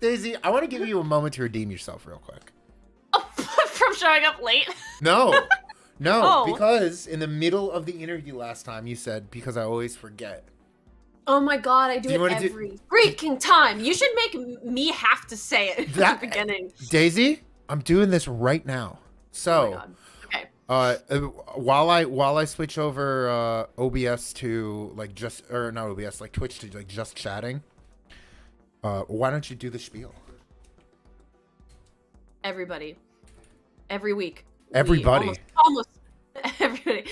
Daisy, I want to give you a moment to redeem yourself real quick. From showing up late? No, Oh. because in the middle of the interview last time you said, because I always forget. Oh my god, I do you it wanna every freaking time. You should make me have to say it at the beginning. Daisy, I'm doing this right now. So, Oh my god. Okay. while I switch over OBS to like not OBS, like Twitch to like just chatting, why don't you do the spiel? Everybody. Every week. Everybody. Almost everybody.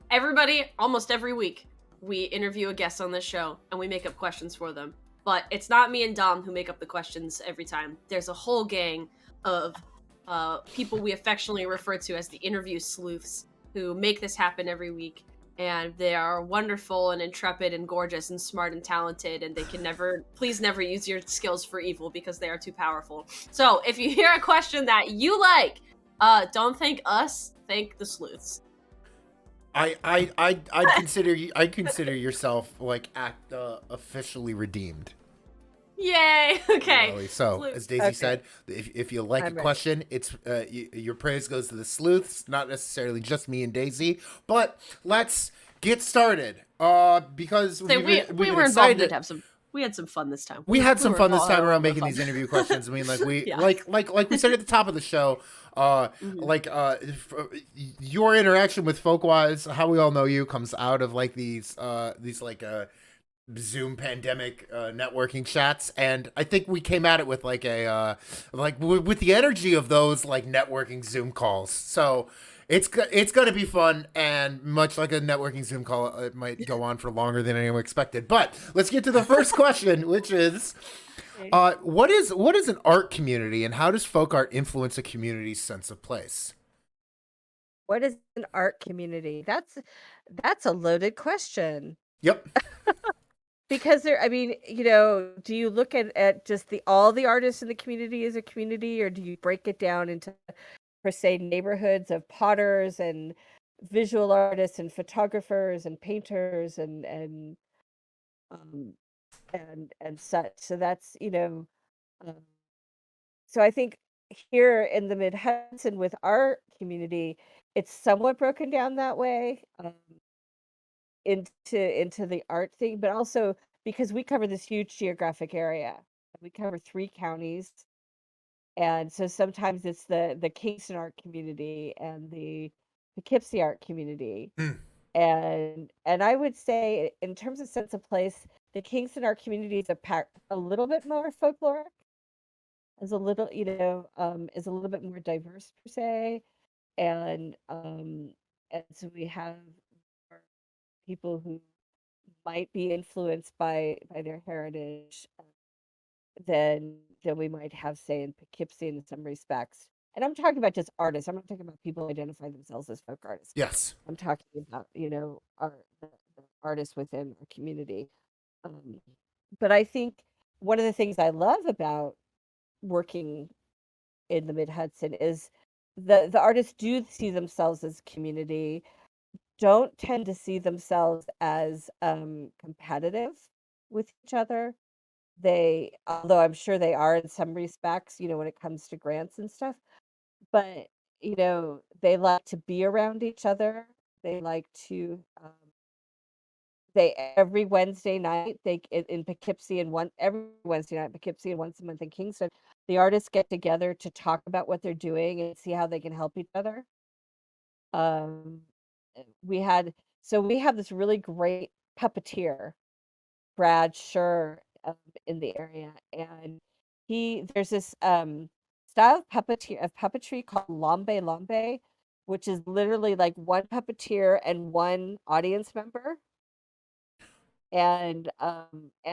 Everybody, almost every week, we interview a guest on this show and we make up questions for them. But it's not me and Dom who make up the questions every time. There's a whole gang of people we affectionately refer to as the interview sleuths who make this happen every week. And they are wonderful and intrepid and gorgeous and smart and talented, and they can please never use your skills for evil because they are too powerful. So if you hear a question that you like, don't thank us, thank the sleuths. I consider yourself like officially redeemed. Yay! Okay. So, as Daisy said, if you like a question, it's your praise goes to the sleuths, not necessarily just me and Daisy. But let's get started. Because we were excited. We had some fun this time. We had some fun this time around making these interview questions. I mean, like like we said at the top of the show, your interaction with Folkwise, how we all know you, comes out of like these Zoom pandemic networking chats, and I think we came at it with like with the energy of those like networking Zoom calls. So it's going to be fun, and much like a networking Zoom call, it might go on for longer than anyone expected. But let's get to the first question, which is, what is an art community, and how does folk art influence a community's sense of place? What is an art community? That's a loaded question. Yep. Because do you look at just all the artists in the community as a community, or do you break it down into, per se, neighborhoods of potters and visual artists and photographers and painters and such? So that's so I think here in the Mid-Hudson with our community, it's somewhat broken down that way. Into the art thing, but also because we cover this huge geographic area. We cover 3 counties, and so sometimes it's the Kingston art community and the Poughkeepsie art community. And I would say, in terms of sense of place, the Kingston art community is a little bit more folkloric, is a little bit more diverse per se, and so we have people who might be influenced by their heritage than we might have, say, in Poughkeepsie in some respects. And I'm talking about just artists. I'm not talking about people who identify themselves as folk artists. Yes. I'm talking about, the artists within our community. But I think one of the things I love about working in the Mid-Hudson is the artists do see themselves as community, don't tend to see themselves as competitive with each other. Although I'm sure they are in some respects, when it comes to grants and stuff, but they like to be around each other. They like to every Wednesday night in Poughkeepsie every Wednesday night in Poughkeepsie and once a month in Kingston, the artists get together to talk about what they're doing and see how they can help each other. We have this really great puppeteer, Brad Scher, in the area, and there's this style of puppetry called lambe lambe, which is literally like one puppeteer and one audience member, and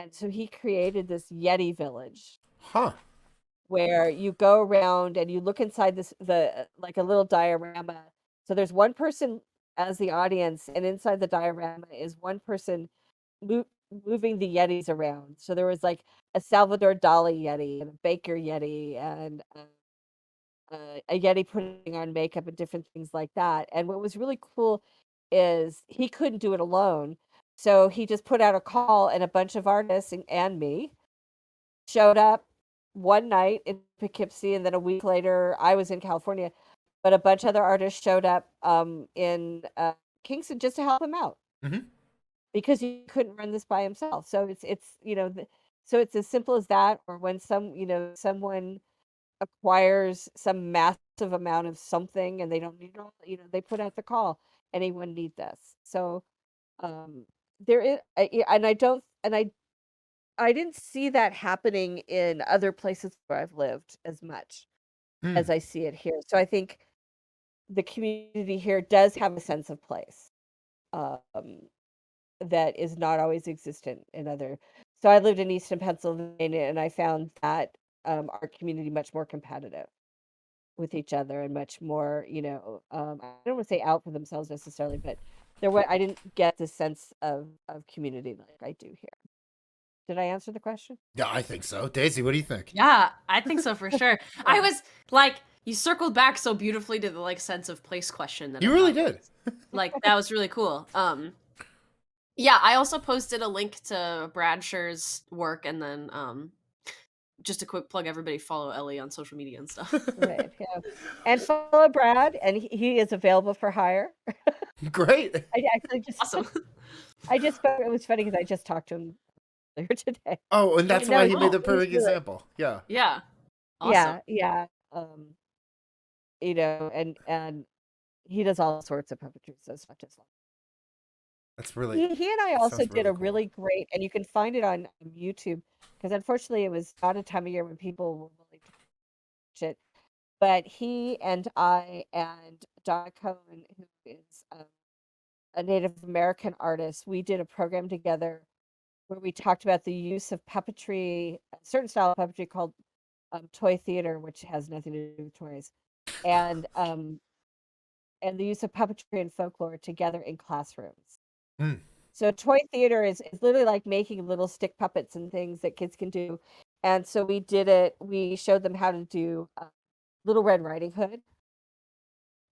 so he created this Yeti village, where you go around and you look inside like a little diorama. So there's one person as the audience, and inside the diorama is one person moving the Yetis around. So there was like a Salvador Dali Yeti and a Baker Yeti and a Yeti putting on makeup and different things like that. And what was really cool is he couldn't do it alone. So he just put out a call, and a bunch of artists and me showed up one night in Poughkeepsie, and then a week later I was in California. But a bunch of other artists showed up in Kingston just to help him out Hmm. because he couldn't run this by himself. So it's so it's as simple as that. Or when someone acquires some massive amount of something and they don't need it all, they put out the call. Anyone need this? So um, there is, yeah, and I didn't see that happening in other places where I've lived as much as Mm. I see it here. So I think the community here does have a sense of place um, that is not always existent in other. So I lived in Eastern Pennsylvania, and I found that our community much more competitive with each other and much more, I don't want to say out for themselves necessarily, but I didn't get the sense of community like I do here. Did I answer the question? Yeah, I think so. Daisy, what do you think? Yeah, I think so for sure. I was like, you circled back so beautifully to the like sense of place question that You I really thought did. like that was really cool. Yeah, I also posted a link to Bradsher's work, and then just a quick plug, everybody follow Elli on social media and stuff. Right. Yeah. And follow Brad, and he is available for hire. Great. I actually just Awesome. it was funny because I just talked to him earlier today. Oh, and that's No, why he made the he's perfect really, example. Yeah. Yeah. Awesome. yeah. Um, and he does all sorts of puppetry, so it's not just like That's really he and I that also sounds did really a cool. really great, and you can find it on YouTube because unfortunately it was not a time of year when people were willing to watch it. But he and I and Donna Cohen, who is a Native American artist, we did a program together where we talked about the use of puppetry, a certain style of puppetry called toy theater, which has nothing to do with toys, and um, and the use of puppetry and folklore together in classrooms. Mm. So toy theater is literally like making little stick puppets and things that kids can do. And so we did it. We showed them how to do Little Red Riding Hood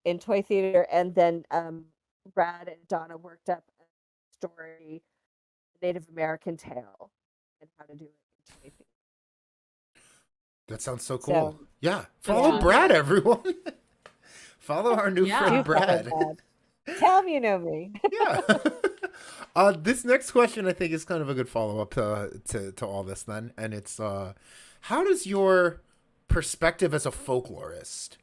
in toy theater, and then Brad and Donna worked up a story, Native American tale, and how to do it in toy theater. That sounds so cool. So Yeah. That's Follow really yeah, Brad, cool. everyone. Follow our new Yeah. friend do follow Brad. Brad. Tell him you know me. Yeah. This next question I think is kind of a good follow up to all this then, and it's how does your perspective as a folklorist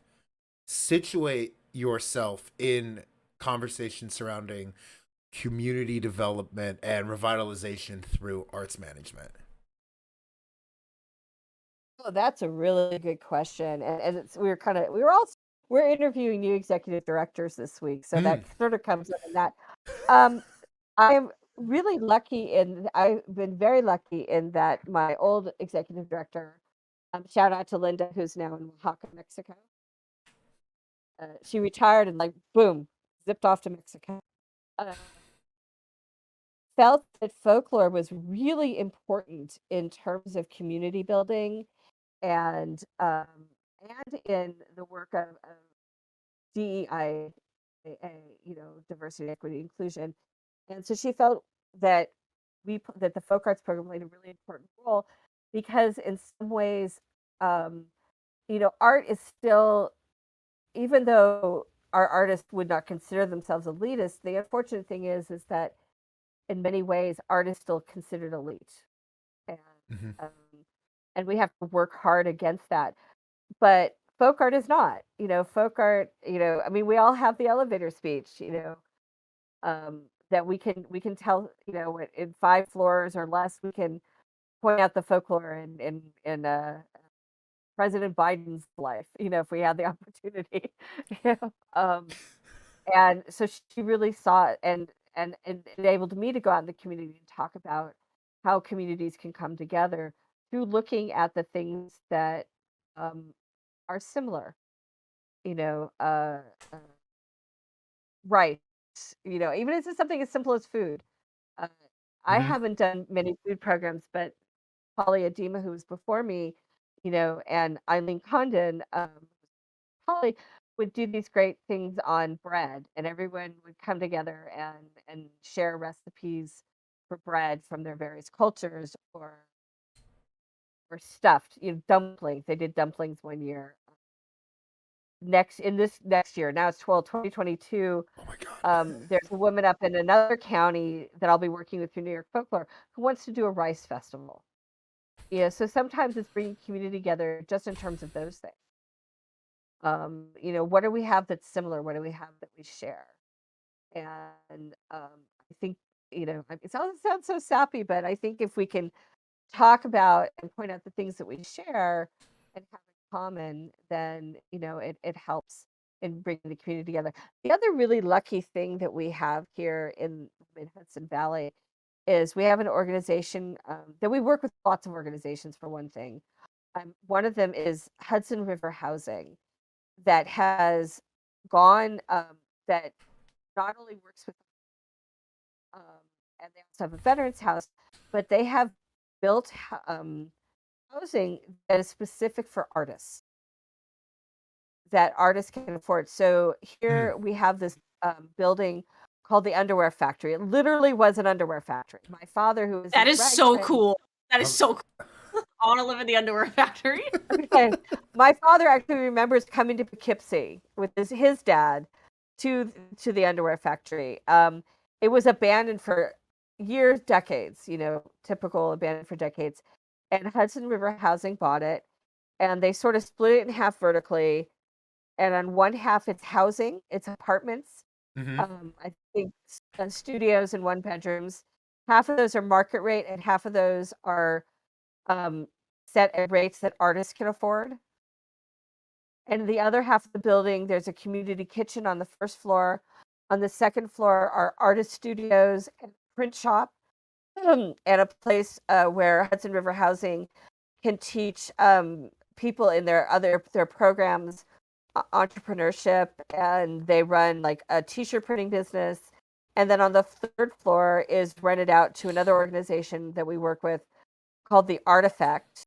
situate yourself in conversations surrounding community development and revitalization through arts management? Oh, that's a really good question. And we're interviewing new executive directors this week, so Mm. that sort of comes up in that. Um, I'm really lucky I've been very lucky in that my old executive director, shout out to Linda, who's now in Oaxaca, Mexico. She retired and like boom, zipped off to Mexico. Uh, Felt that folklore was really important in terms of community building and in the work of DEI, diversity, equity, inclusion. And so she felt that that the folk arts program played a really important role because in some ways, um, art is still, even though our artists would not consider themselves elitist, the unfortunate thing is that in many ways art is still considered elite, and Hmm. um, and we have to work hard against that. But folk art is not. Folk art, I mean, we all have the elevator speech, that we can tell, in 5 floors or less, we can point out the folklore in President Biden's life, if we had the opportunity. you know. Um, and so she really saw it, and enabled me to go out in the community and talk about how communities can come together through looking at the things that um, are similar, you know, uh, uh, rights, even if it's something as simple as food. Uh, I Hmm. haven't done many food programs, but Polly Adema, who was before me, and Eileen Condon, Polly would do these great things on bread, and everyone would come together and share recipes for bread from their various cultures, or or stuffed, dumplings. They did dumplings one year. Next year, now it's 2022. Oh my God. There's a woman up in another county that I'll be working with through New York Folklore who wants to do a rice festival. So sometimes it's bringing community together just in terms of those things. What do we have that's similar? What do we have that we share? And I think, it sounds so sappy, but I think if we can talk about and point out the things that we share and have in common, then it helps in bringing the community together. The other really lucky thing that we have here in Mid-Hudson Valley is we have an organization that we work with lots of organizations for one thing. One of them is Hudson River Housing that has gone that not only works with and they also have a veterans house, but they have built housing that is specific for artists that artists can afford. So here we have this building called the Underwear Factory. It literally was an underwear factory. My father, who was That is so cool. That is so cool. I want to live in the underwear factory. Okay. My father actually remembers coming to Poughkeepsie with his dad to the underwear factory. It was abandoned for years, decades, typical abandoned for decades. And Hudson River Housing bought it, and they sort of split it in half vertically. And on one half, it's housing, it's apartments. I think studios and one bedrooms. Half of those are market rate, and half of those are set at rates that artists can afford. And the other half of the building, there's a community kitchen on the first floor. On the second floor are artist studios and print shop, and a place where Hudson River Housing can teach people in their programs entrepreneurship, and they run like a t-shirt printing business. And then on the third floor is rented out to another organization that we work with called the Artifact.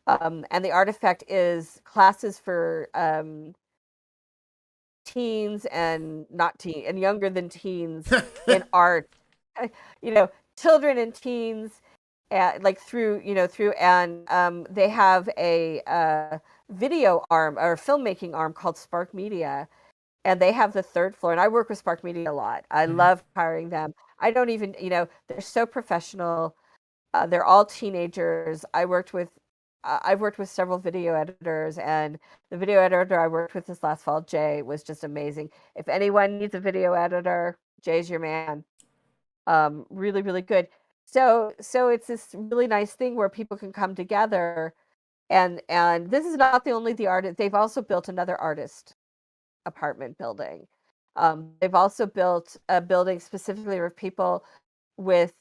And the Artifact is classes for teens and not teen and younger than teens in art, children and teens, and they have a video arm or filmmaking arm called Spark Media, and they have the third floor. And I work with Spark Media a lot. I love hiring them. I don't even, they're so professional. They're all teenagers. I've worked with several video editors, and the video editor I worked with this last fall, Jay, was just amazing. If anyone needs a video editor, Jay's your man. Really, really good. So it's this really nice thing where people can come together, and this is not the artist. They've also built another artist apartment building. They've also built a building specifically for people with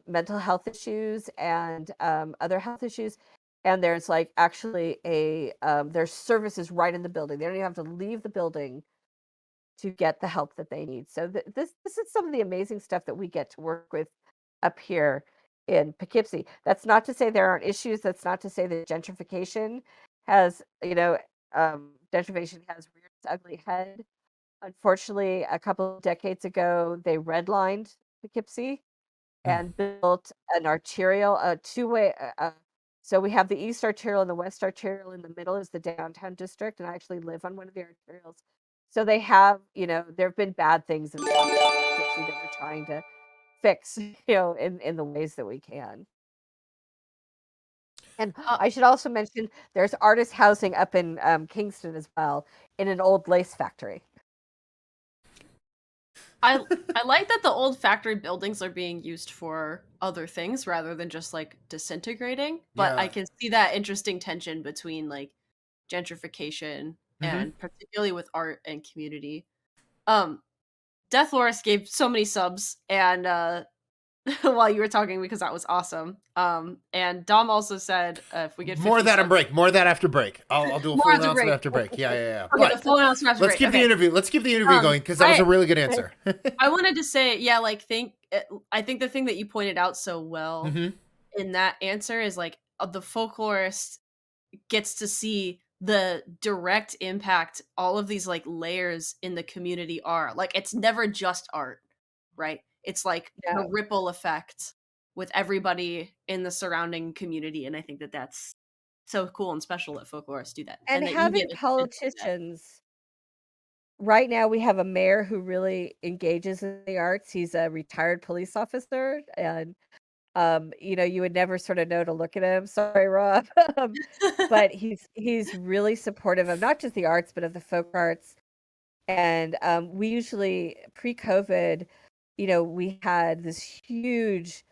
mental health issues and other health issues. And there's actually there's services right in the building. They don't even have to leave the building to get the help that they need. So this is some of the amazing stuff that we get to work with up here in Poughkeepsie. That's not to say there aren't issues. That's not to say that gentrification has reared its ugly head. Unfortunately, a couple of decades ago, they redlined Poughkeepsie and built an arterial, a two-way. So we have the East Arterial and the West Arterial. In the middle is the downtown district, and I actually live on one of the arterials. So they have, there have been bad things in Poughkeepsie that we're trying to fix, in the ways that we can. And I should also mention there's artist housing up in Kingston as well, in an old lace factory. I like that the old factory buildings are being used for other things rather than just disintegrating. But I can see that interesting tension between gentrification and particularly with art and community. Death Loris gave so many subs and while you were talking, because that was awesome. And Dom also said if we get more of that on break, more of that after break. I'll do a full announcement after break. Yeah. Okay, the full announcement after break. Let's keep the interview going, because that was a really good answer. I wanted to say, I think the thing that you pointed out so well in that answer is the folklorist gets to see the direct impact all of these layers in the community are. It's never just art, right? It's the ripple effect with everybody in the surrounding community. And I think that that's so cool and special that folklorists do that, And and that you get having a chance to do that. politicians, right now we have a mayor who really engages in the arts. He's a retired police officer, and you would never sort of know to look at him. Sorry, Rob. But he's really supportive of not just the arts, but of the folk arts. And we usually, pre-COVID, we had this huge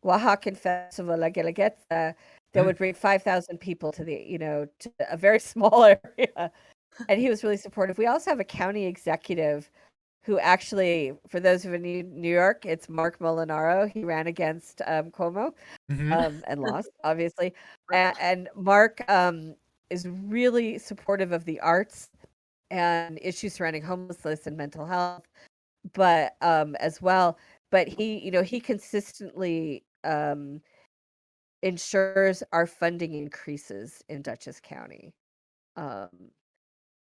Oaxacan festival, La Guelaguetza, that would bring 5,000 people to to a very small area. And he was really supportive. We also have a county executive who actually, for those of you in New York, it's Mark Molinaro. He ran against Cuomo and lost, obviously. And Mark is really supportive of the arts and issues surrounding homelessness and mental health, but as well. But he consistently ensures our funding increases in Dutchess County. Um,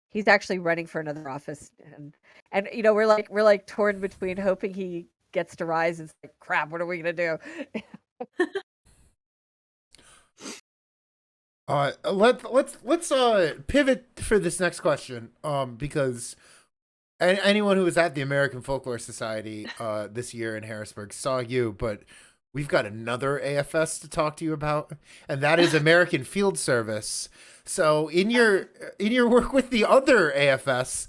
he's actually running for another office, and we're like torn between hoping he gets to rise and it's like, crap, what are we gonna do? Let's pivot for this next question, because anyone who was at the American Folklore Society this year in Harrisburg saw you, but we've got another AFS to talk to you about, and that is American Field Service. So in your work with the other AFS,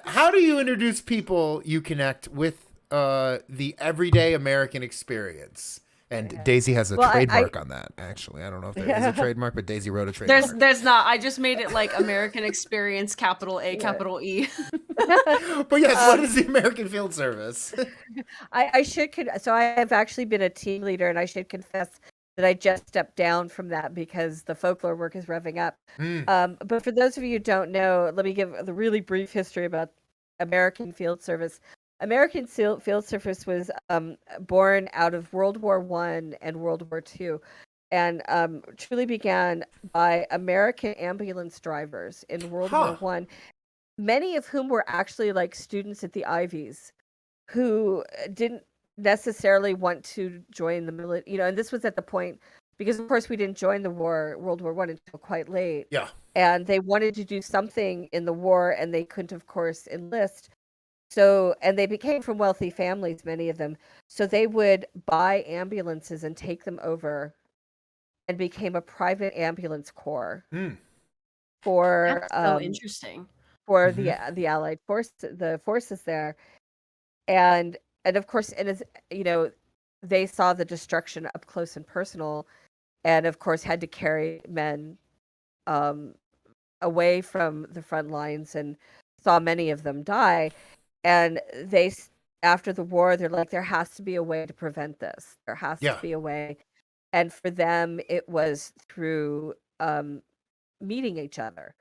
how do you introduce people you connect with the everyday American experience? And Daisy has a trademark on that, actually. I don't know if there is a trademark, but Daisy wrote a trademark. There's not. I just made it like American Experience, capital A, capital E. But yes, what is the American Field Service? So I have actually been a team leader, and I should confess that I just stepped down from that because the folklore work is revving up. But for those of you who don't know, let me give the really brief history about American Field Service. American Field Service was born out of World War I and World War II, and truly began by American ambulance drivers in World War I, many of whom were actually like students at the Ivies who didn't necessarily want to join the military, and this was at the point, because of course we didn't join the war, World War I, until quite late. Yeah. And they wanted to do something in the war, and they couldn't, of course, enlist. So, and they became from wealthy families, many of them. So they would buy ambulances and take them over, and became a private ambulance corps for That's so interesting, for the Allied forces there. And of course, and as they saw the destruction up close and personal, and of course had to carry men away from the front lines, and saw many of them die. And after the war, they're like, there has to be a way to prevent this. There has to be a way. And for them, it was through meeting each other.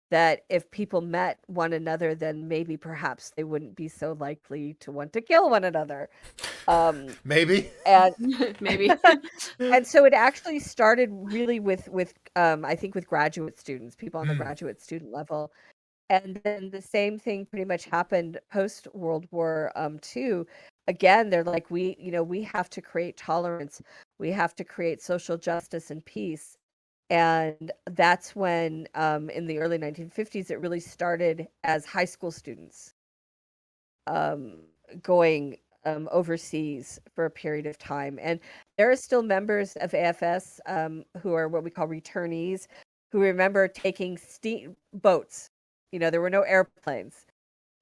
That if people met one another, then maybe perhaps they wouldn't be so likely to want to kill one another. Maybe. And maybe. And so it actually started really with I think with graduate students, people on the graduate student level. And then the same thing pretty much happened post World War II. Again, they're like, we have to create tolerance. We have to create social justice and peace. And that's when, in the early 1950s, it really started as high school students going overseas for a period of time. And there are still members of AFS who are what we call returnees, who remember taking boats. There were no airplanes,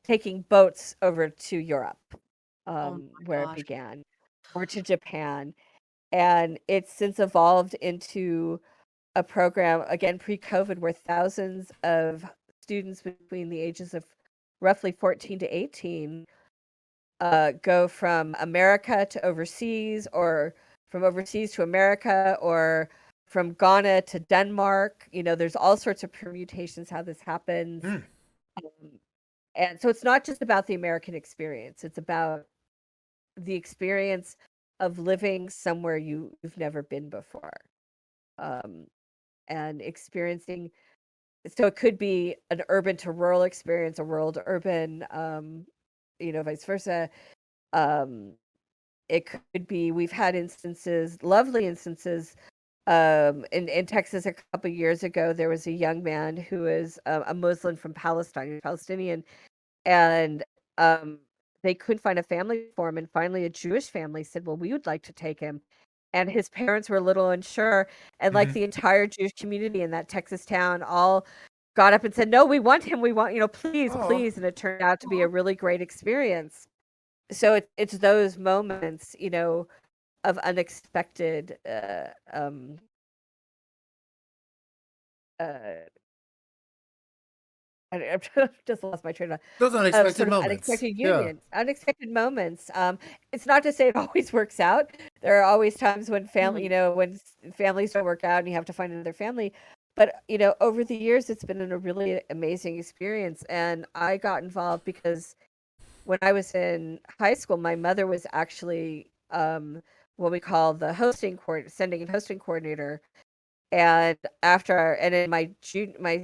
taking boats over to Europe, where it began, or to Japan. And it's since evolved into a program, again, pre-COVID, where thousands of students between the ages of roughly 14 to 18 go from America to overseas, or from overseas to America, or from Ghana to Denmark. There's all sorts of permutations how this happens. And so it's not just about the American experience. It's about the experience of living somewhere you've never been before. And experiencing, so it could be an urban to rural experience, a rural to urban, vice versa. it could be, we've had instances, lovely instances. In Texas a couple of years ago, there was a young man who is a Muslim from Palestine, Palestinian, and they couldn't find a family for him. And finally, a Jewish family said, "Well, we would like to take him." And his parents were a little unsure, and like Mhm. the entire Jewish community in that Texas town all got up and said, "No, we want him. We want, please, Oh, please." And it turned out to be a really great experience. So it's those moments, of unexpected uh I just lost my train of those of unexpected sort of moments. unexpected Yeah. unions, unexpected moments. It's not to say it always works out. There are always times when family, Mhm. when families don't work out and you have to find another family. But over the years, it's been a really amazing experience, and I got involved because when I was in high school, my mother was actually what we call the sending and hosting coordinator. And in my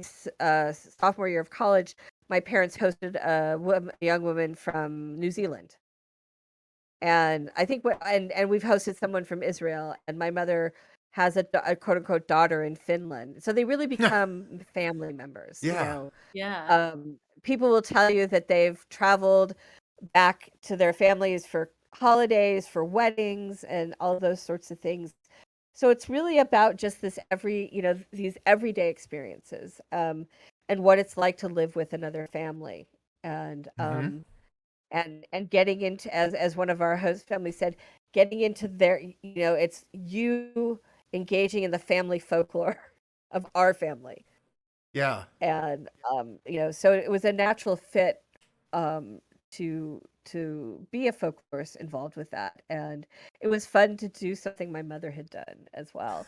sophomore year of college, my parents hosted a young woman from New Zealand, and I think and we've hosted someone from Israel, and my mother has a quote unquote daughter in Finland, so they really become family members. Yeah. Yeah. People will tell you that they've traveled back to their families for holidays, for weddings, and all those sorts of things. So it's really about just these everyday experiences, and what it's like to live with another family, and Hmm. getting into, as one of our host families said, getting into it's you engaging in the family folklore of our family, Yeah. and so it was a natural fit, um, to be a folklorist involved with that, and it was fun to do something my mother had done as well.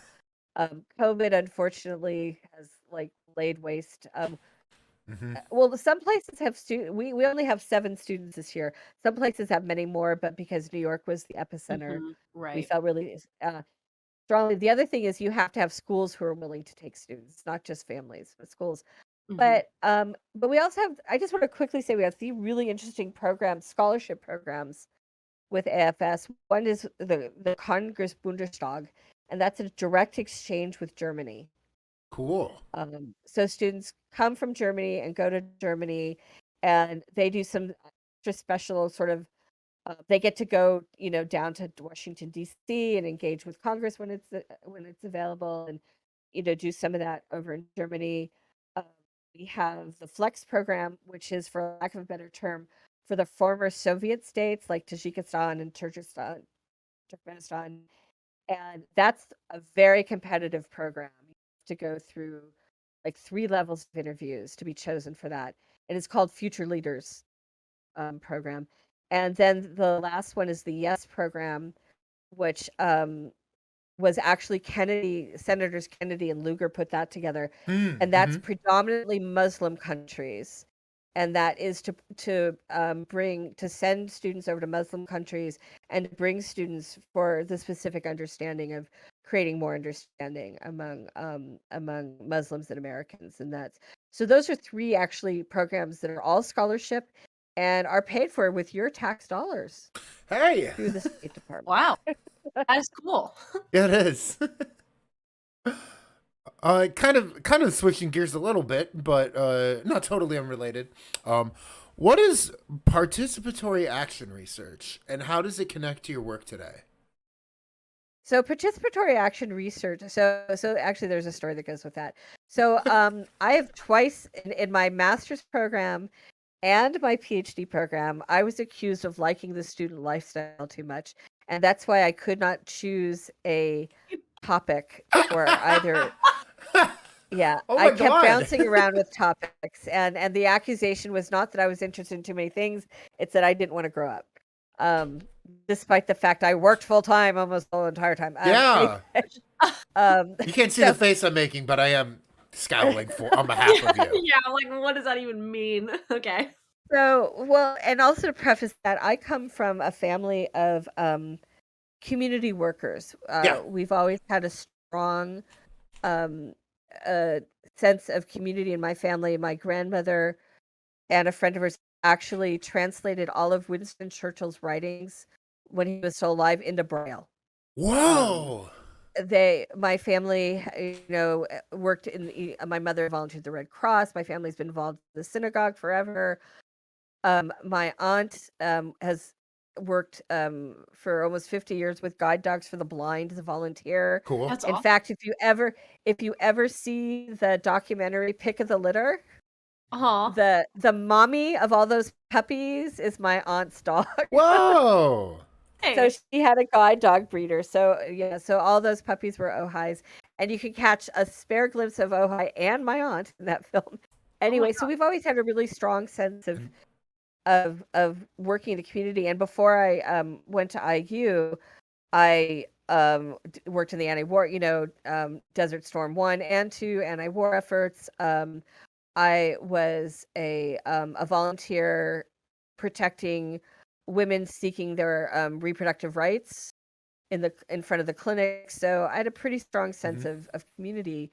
COVID unfortunately has like laid waste. Hmm. Well, some places have we only have 7 students this year. Some places have many more, but because New York was the epicenter, we Right. felt really strongly. The other thing is you have to have schools who are willing to take students, not just families, but schools. Hmm. But we also have, I just want to quickly say we have 3 really interesting programs, scholarship programs with AFS. One is the Congress Bundestag, and that's a direct exchange with Germany. Cool. So students come from Germany and go to Germany, and they do some just special sort of. They get to go, down to Washington D.C. and engage with Congress when it's available, and do some of that over in Germany. Uh, we have the Flex program, which is, for lack of a better term, for the former Soviet states like Tajikistan and Turkmenistan, and that's a very competitive program. You have to go through like 3 levels of interviews to be chosen for that. And it's called Future Leaders program. And then the last one is the Yes program, which was actually Senators Kennedy and Lugar put that together. And that's Mm-hmm. predominantly Muslim countries. And that is to send students over to Muslim countries and to bring students for the specific understanding of creating more understanding among Muslims and Americans. And so those are 3 actually programs that are all scholarship and are paid for with your tax dollars Hey. through the State Department. Wow. That is cool. Yeah, it is. Kind of switching gears a little bit, but not totally unrelated. Um, what is participatory action research, and how does it connect to your work today? So participatory action research. So actually, there's a story that goes with that. So I have twice in my master's program and my PhD program, I was accused of liking the student lifestyle too much, and that's why I could not choose a topic for either. Yeah, Oh I my kept god. bouncing around with topics, and the accusation was not that I was interested in too many things; it's that I didn't want to grow up. Um, Despite the fact I worked full time almost the entire time. Anyway, Yeah. um, You can't see the so face I'm making, but I am scowling for on behalf of you. Yeah, like what does that even mean? Okay. well, and also to preface that, I come from a family of community workers. Yeah. We've always had a strong um, uh, sense of community in my family. My grandmother and a friend of hers actually translated all of Winston Churchill's writings when he was still alive into Braille. Whoa. My family, worked my mother volunteered at the Red Cross. My family's been involved in the synagogue forever. My aunt has worked for almost 50 years with guide dogs for the blind as a volunteer. Cool. That's In awesome. fact, if you ever see the documentary Pick of the Litter, the mommy of all those puppies is my aunt's dog. Whoa. So she had a guide dog breeder. So so all those puppies were Ojai's, and you can catch a spare glimpse of Ojai and my aunt in that film. Anyway, so we've always had a really strong sense of working in the community. And before I went to IU, I worked in the anti-war, Desert Storm 1 and 2 anti-war efforts. I was a volunteer protecting women seeking their reproductive rights in front of the clinic. So I had a pretty strong sense of community.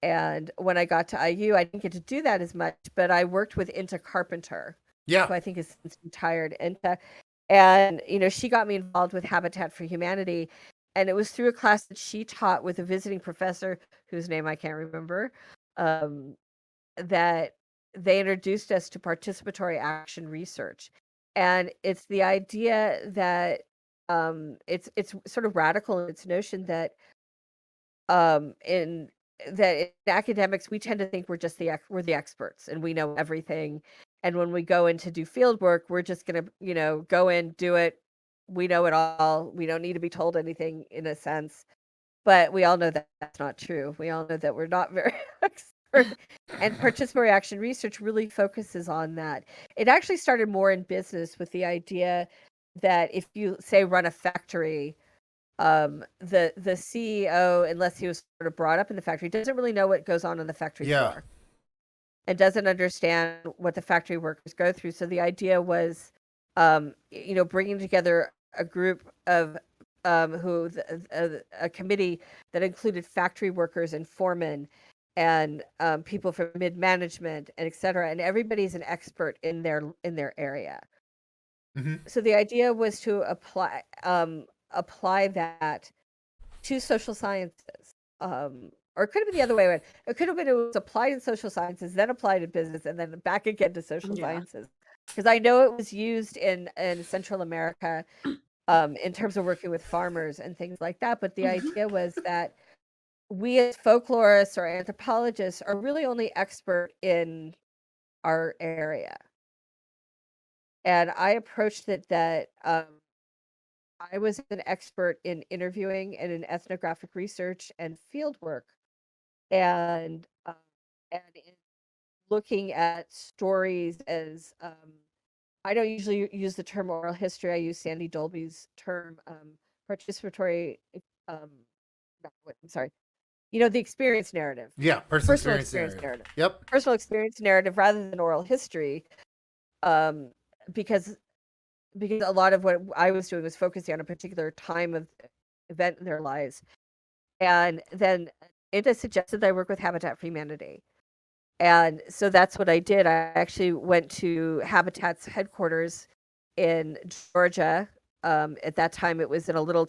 And when I got to IU, I didn't get to do that as much, but I worked with Inta Carpenter, Yeah. who I think is since retired. And she got me involved with Habitat for Humanity. And it was through a class that she taught with a visiting professor whose name I can't remember, that they introduced us to participatory action research. And it's the idea that it's sort of radical in its notion that in academics we tend to think we're just we're the experts and we know everything. And when we go in to do field work, we're just going to, go in, do it. We know it all. We don't need to be told anything in a sense. But we all know that that's not true. We all know that we're not very expert. And participatory action research really focuses on that. It actually started more in business with the idea that if you, say, run a factory, the CEO, unless he was sort of brought up in the factory, doesn't really know what goes on the factory floor. And doesn't understand what the factory workers go through. So the idea was, bringing together a group of a committee that included factory workers and foremen and people from mid-management and et cetera. And everybody's an expert in their area. So the idea was to apply that to social sciences. Or it could have been the other way around. It could have been it was applied in social sciences, then applied in business, and then back again to social sciences. Because I know it was used in Central America in terms of working with farmers and things like that. But the idea was that we as folklorists or anthropologists are really only expert in our area. And I approached it that I was an expert in interviewing and in ethnographic research and field work. And in looking at stories as I don't usually use the term oral history. I use Sandy Dolby's term participatory. I'm sorry. The experience narrative. Yeah, personal experience narrative. Yep. Personal experience narrative rather than oral history, because a lot of what I was doing was focusing on a particular time of event in their lives. And then it has suggested that I work with Habitat for Humanity. And so that's what I did. I actually went to Habitat's headquarters in Georgia. At that time, it was in a little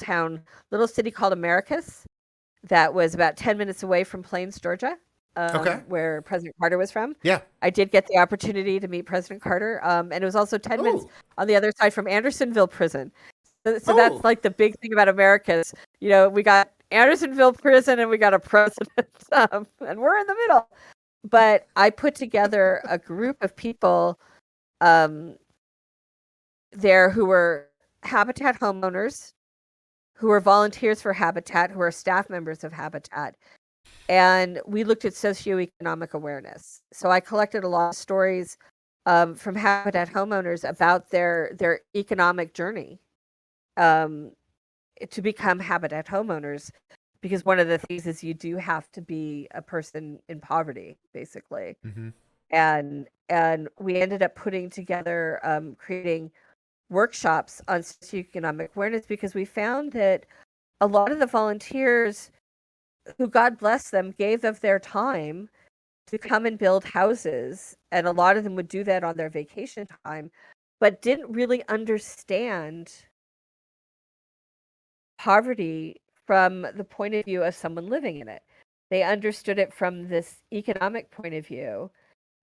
city called Americus that was about 10 minutes away from Plains, Georgia, where President Carter was from. Yeah. I did get the opportunity to meet President Carter. And it was also 10 minutes on the other side from Andersonville Prison. So that's like the big thing about Americus. We got Andersonville Prison and we got a president, and we're in the middle. But I put together a group of people there who were Habitat homeowners, who were volunteers for Habitat, who are staff members of Habitat. And we looked at socioeconomic awareness. So I collected a lot of stories from Habitat homeowners about their economic journey to become Habitat homeowners. Because one of the things is you do have to be a person in poverty, basically. And we ended up putting together, creating workshops on socioeconomic awareness because we found that a lot of the volunteers who, God bless them, gave of their time to come and build houses, and a lot of them would do that on their vacation time, but didn't really understand poverty from the point of view of someone living in it. They understood it from this economic point of view,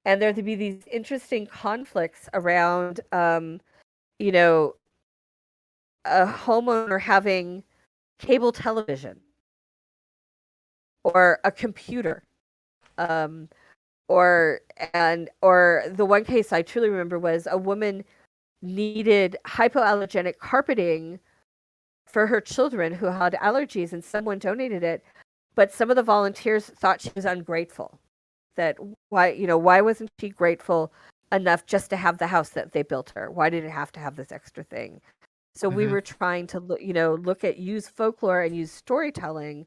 and there to be these interesting conflicts around, you know, a homeowner having cable television or a computer, um, or the one case I truly remember was a woman needed hypoallergenic carpeting for her children who had allergies, and someone donated it, but some of the volunteers thought she was ungrateful. That why wasn't she grateful enough just to have the house that they built her? Why did it have to have this extra thing? So we were trying to use folklore and use storytelling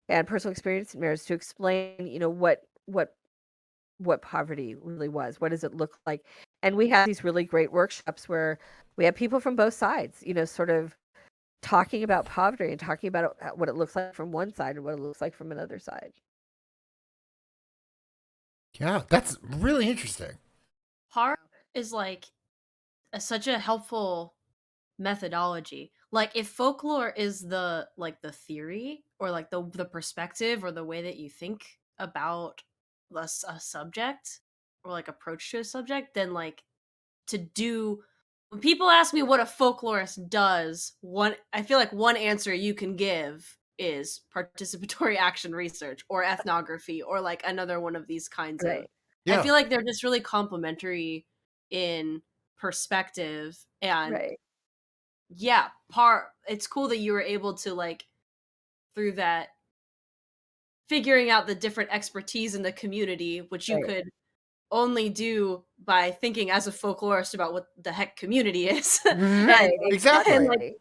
and personal experience mirrors to explain, what poverty really was. What does it look like? And we had these really great workshops where we had people from both sides, sort of talking about poverty and talking about what it looks like from one side and what it looks like from another side. Yeah, that's really interesting. Part is like such a helpful methodology. Like if folklore is the theory or like the perspective or the way that you think about a subject or like approach to a subject, then like when people ask me what a folklorist does, I feel like one answer you can give is participatory action research or ethnography or like another one of these kinds of. Yeah. I feel like they're just really complementary in perspective and yeah, it's cool that you were able to like through that figuring out the different expertise in the community, which you could only do by thinking as a folklorist about what the heck community is. Exactly. And like,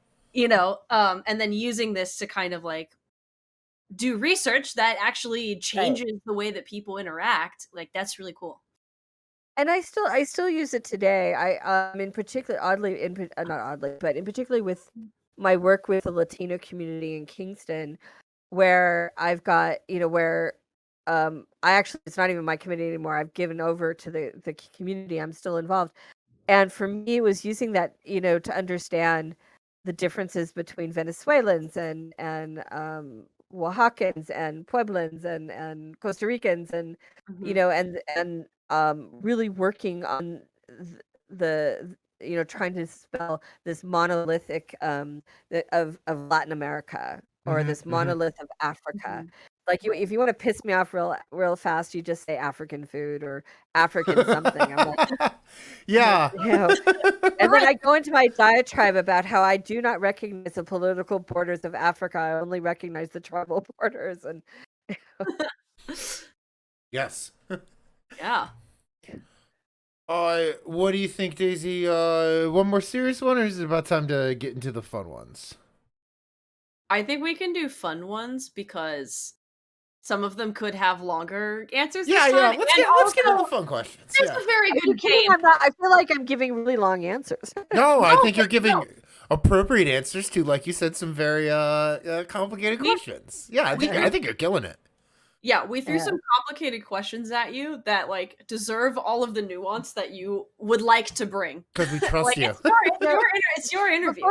and then using this to kind of like do research that actually changes the way that people interact. Like that's really cool. And I still use it today. I in particular, not oddly, but in particular with my work with the Latino community in Kingston, where I've got, where I actually, it's not even my committee anymore. I've given over to the community. I'm still involved. And for me, it was using that, to understand the differences between Venezuelans and Oaxacans and Pueblans and Costa Ricans and and really working on the trying to spell this monolithic of Latin America or this monolith of Africa. Like if you want to piss me off real fast, you just say African food or African something. I'm like, yeah. And then I go into my diatribe about how I do not recognize the political borders of Africa. I only recognize the tribal borders. And yes. Yeah. What do you think, Daisy? One more serious one, or is it about time to get into the fun ones? I think we can do fun ones because some of them could have longer answers. Yeah. Let's get on the fun questions. It's a very good game. I feel like I'm giving really long answers. No, I think you're giving appropriate answers to, like you said, some very complicated questions. Yeah, I think you're killing it. Yeah, we threw some complicated questions at you that like deserve all of the nuance that you would like to bring. Because we trust you. It's your interview.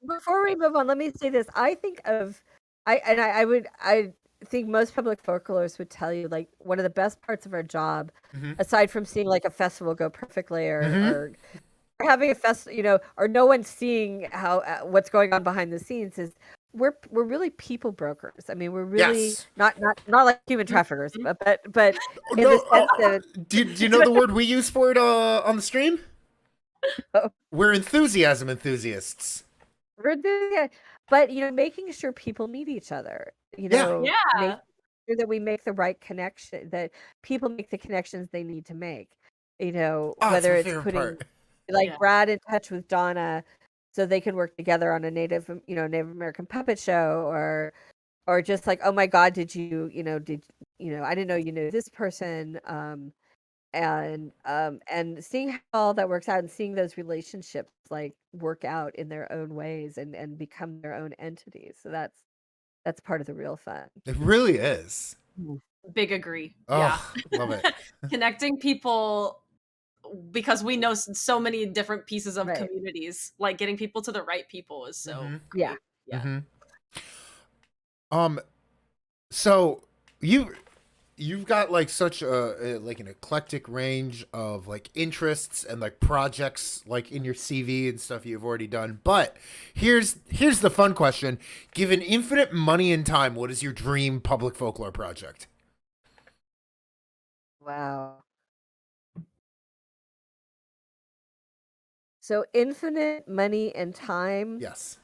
Before we move on, let me say this. I think I think most public folklorists would tell you like one of the best parts of our job, aside from seeing like a festival go perfectly or having a festival, or no one seeing how what's going on behind the scenes is we're really people brokers. I mean, we're really not like human traffickers, but in the sense that do you know the word we use for it on the stream? We're enthusiasm enthusiasts. But making sure people meet each other. Making sure that we make the right connection, that people make the connections they need to make. Whether it's putting Brad in touch with Donna so they can work together on a Native American puppet show, or just like, oh my God, did I didn't know you knew this person, and seeing how all that works out and seeing those relationships like work out in their own ways and become their own entities. So that's part of the real fun. It really is. Big agree. Oh, love it. Connecting people because we know so many different pieces of communities. Like getting people to the right people is so great. Yeah. Um, so you've got like such like an eclectic range of like interests and like projects like in your CV and stuff you've already done. But here's the fun question: given infinite money and time, what is your dream public folklore project? Wow. So infinite money and time. Yes.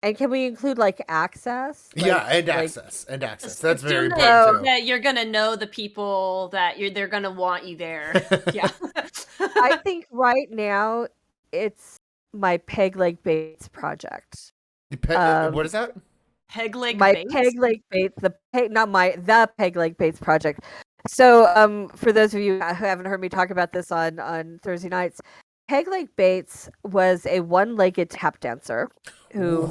And can we include like access? Yeah, and like access. And access. That's very Assume important that, too. that you're gonna know the people that they're gonna want you there. Yeah. I think right now it's my peg leg baits project. What is that? Peg leg My baits? peg leg baits, the peg leg baits project. So for those of you who haven't heard me talk about this on Thursday nights, peg leg baits was a one-legged tap dancer who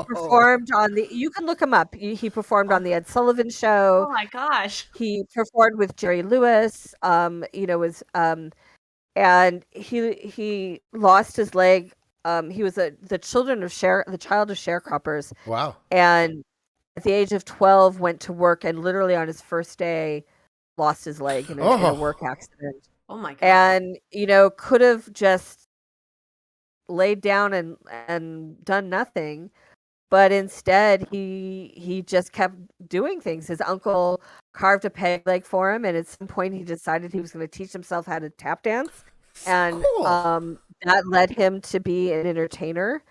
performed on the, you can look him up. He performed on the Ed Sullivan Show. Oh my gosh. He performed with Jerry Lewis. Was and he lost his leg. He was the child of sharecroppers. Wow. And at the age of 12 went to work and literally on his first day lost his leg in a work accident. Oh my god. And could have just laid down and done nothing, but instead he just kept doing things. His uncle carved a peg leg for him, and at some point he decided he was going to teach himself how to tap dance, and Cool. that led him to be an entertainer.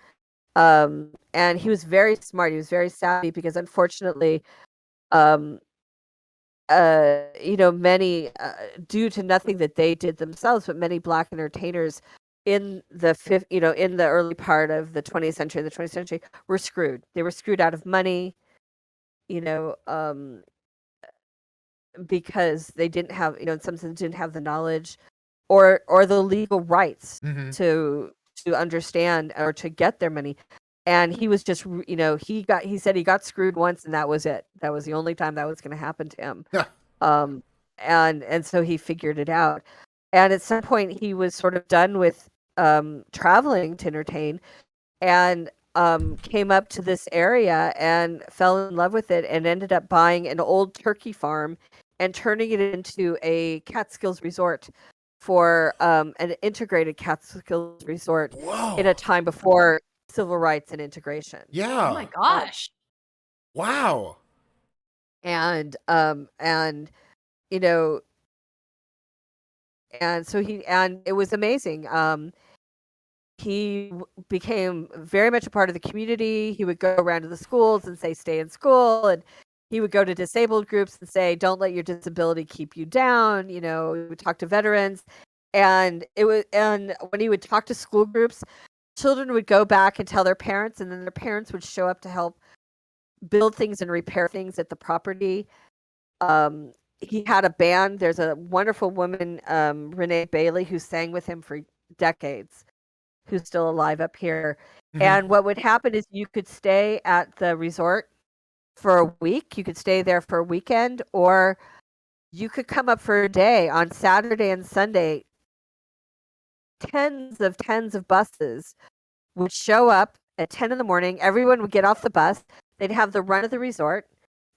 And he was very smart. He was very savvy because unfortunately, many due to nothing that they did themselves, but many Black entertainers in the in the early part of the 20th century, were screwed. They were screwed out of money, because they didn't have, in some sense, didn't have the knowledge or the legal rights Mm-hmm. to understand or to get their money. And he was just, he said he got screwed once and that was it. That was the only time that was going to happen to him. Yeah. And so he figured it out. And at some point he was sort of done with traveling to entertain, and came up to this area and fell in love with it, and ended up buying an old turkey farm and turning it into a Catskills resort for an integrated Catskills resort. Whoa. In a time before civil rights and integration. Yeah. Oh my gosh. Wow. And and so it was amazing. He became very much a part of the community. He would go around to the schools and say, stay in school. And he would go to disabled groups and say, don't let your disability keep you down. He would talk to veterans. And when he would talk to school groups, children would go back and tell their parents, and then their parents would show up to help build things and repair things at the property. He had a band. There's a wonderful woman, Renee Bailey, who sang with him for decades, who's still alive up here. Mm-hmm. And what would happen is you could stay at the resort for a week. You could stay there for a weekend, or you could come up for a day. On Saturday and Sunday, tens of buses would show up at 10 in the morning. Everyone would get off the bus. They'd have the run of the resort.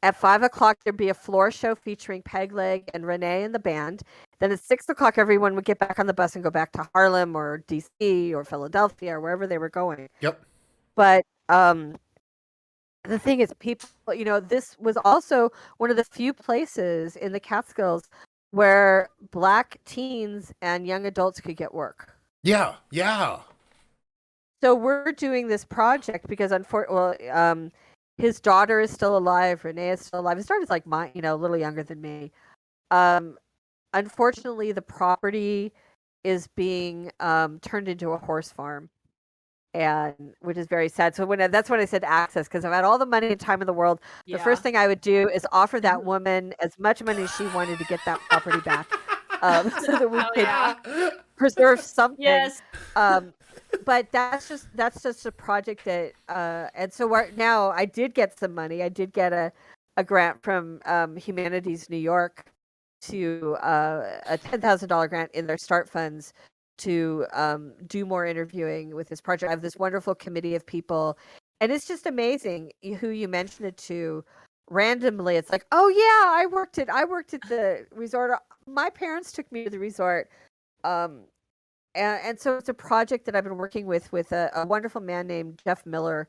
At 5 o'clock, there'd be a floor show featuring Peg Leg and Renee and the band. Then at 6 o'clock, everyone would get back on the bus and go back to Harlem or DC or Philadelphia or wherever they were going. Yep. But the thing is, people, this was also one of the few places in the Catskills where Black teens and young adults could get work. Yeah. Yeah. So we're doing this project because his daughter is still alive. Renee is still alive. His daughter's like a little younger than me. Unfortunately, the property is being turned into a horse farm, and which is very sad. So that's when I said access, because if I had all the money and time in the world, the first thing I would do is offer that woman as much money as she wanted to get that property back, so that we could preserve something. Yes. But that's just a project that, and so now I did get some money. I did get a grant from Humanities New York to a $10,000 grant in their start funds to do more interviewing with this project. I have this wonderful committee of people, And it's just amazing who you mention it to randomly. It's like, oh yeah, I worked at the resort. My parents took me to the resort. Um, and so it's a project that I've been working with a wonderful man named Jeff Miller,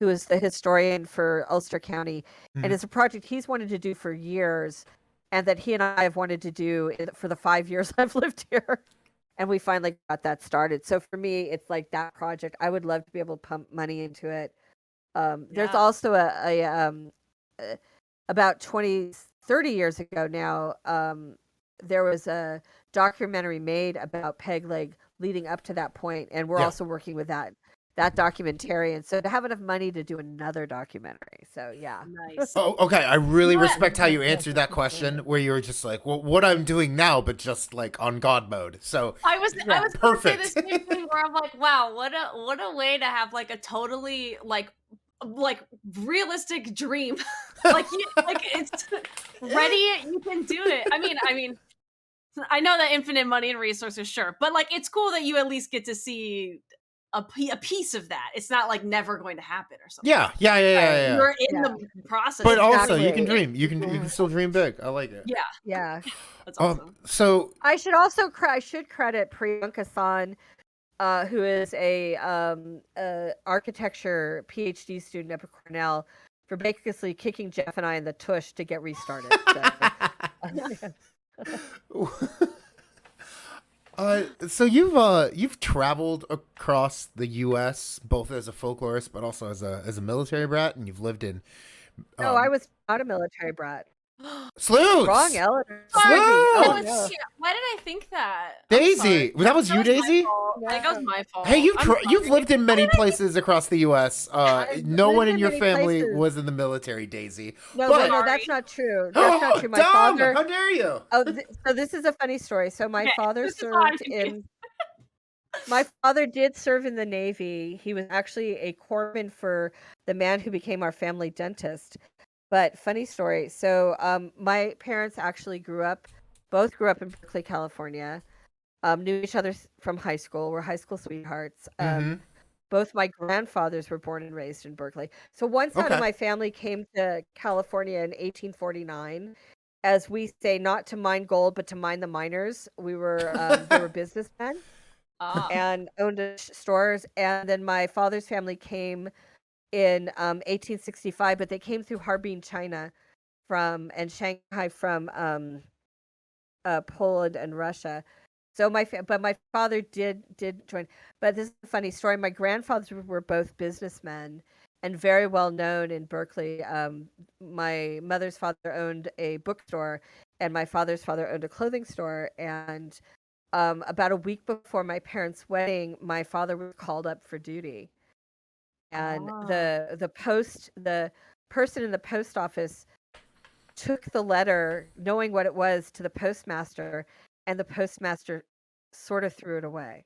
who is the historian for Ulster County. And it's a project he's wanted to do for years, and that he and I have wanted to do for the 5 years I've lived here. And we finally got that started. So for me, it's like that project. I would love to be able to pump money into it. There's also about 30 years ago now, there was a documentary made about Peg Leg leading up to that point, and we're also working with that documentarian. So to have enough money to do another documentary. So yeah. Nice. Oh, okay. I really respect how you answered that question, where you were just like, well, what I'm doing now, but just like on God mode. So I was perfect. Gonna say the same thing where I'm like, wow, what a way to have like a totally like realistic dream. like it's ready, you can do it. I mean, I know that infinite money and resources, sure, but like it's cool that you at least get to see a piece of that. It's not like never going to happen or something. Yeah. You're in the process. But also, you can dream. You can still dream big. I like it. Yeah. That's awesome. So I should also credit Priyanka-san, who is a architecture PhD student up at Cornell, for basically kicking Jeff and I in the tush to get restarted. So you've traveled across the U.S. both as a folklorist, but also as a military brat, and you've lived in. No, I was not a military brat. Sleuths. Wrong, Elinor. Oh, why did I think that? Daisy, that was you, Daisy? I think that was my fault. Hey, you've lived in many places across the U.S. No one in your family was in the military, Daisy. No, that's not true. That's not true. My Dumb! father. How dare you? Oh, so this is a funny story. So my father served in. My father did serve in the Navy. He was actually a corpsman for the man who became our family dentist. But funny story. So my parents actually both grew up in Berkeley, California. Knew each other from high school. Were high school sweethearts. Both my grandfathers were born and raised in Berkeley. So one side of my family came to California in 1849. As we say, not to mine gold, but to mine the miners. They were businessmen and owned stores. And then my father's family came in 1865, but they came through Harbin, China, and Shanghai from Poland and Russia. So my father did join. But this is a funny story. My grandfathers were both businessmen and very well known in Berkeley. My mother's father owned a bookstore, and my father's father owned a clothing store. And about a week before my parents' wedding, my father was called up for duty. And the person in the post office took the letter, knowing what it was, to the postmaster, and the postmaster sort of threw it away.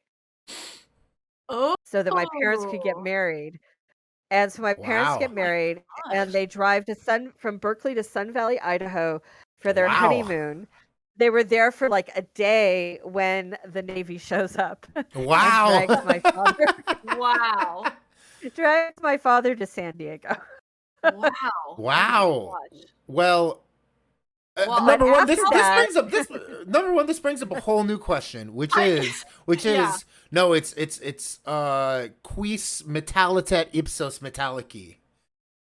So that my parents could get married. And so my parents get married, and they drive from Berkeley to Sun Valley, Idaho, for their honeymoon. They were there for like a day when the Navy shows up. Wow! And drags my father. Wow! Dragged my father to San Diego. Wow. Well, number one, this brings up a whole new question, which is no, it's quis metallitet ipsos metallici,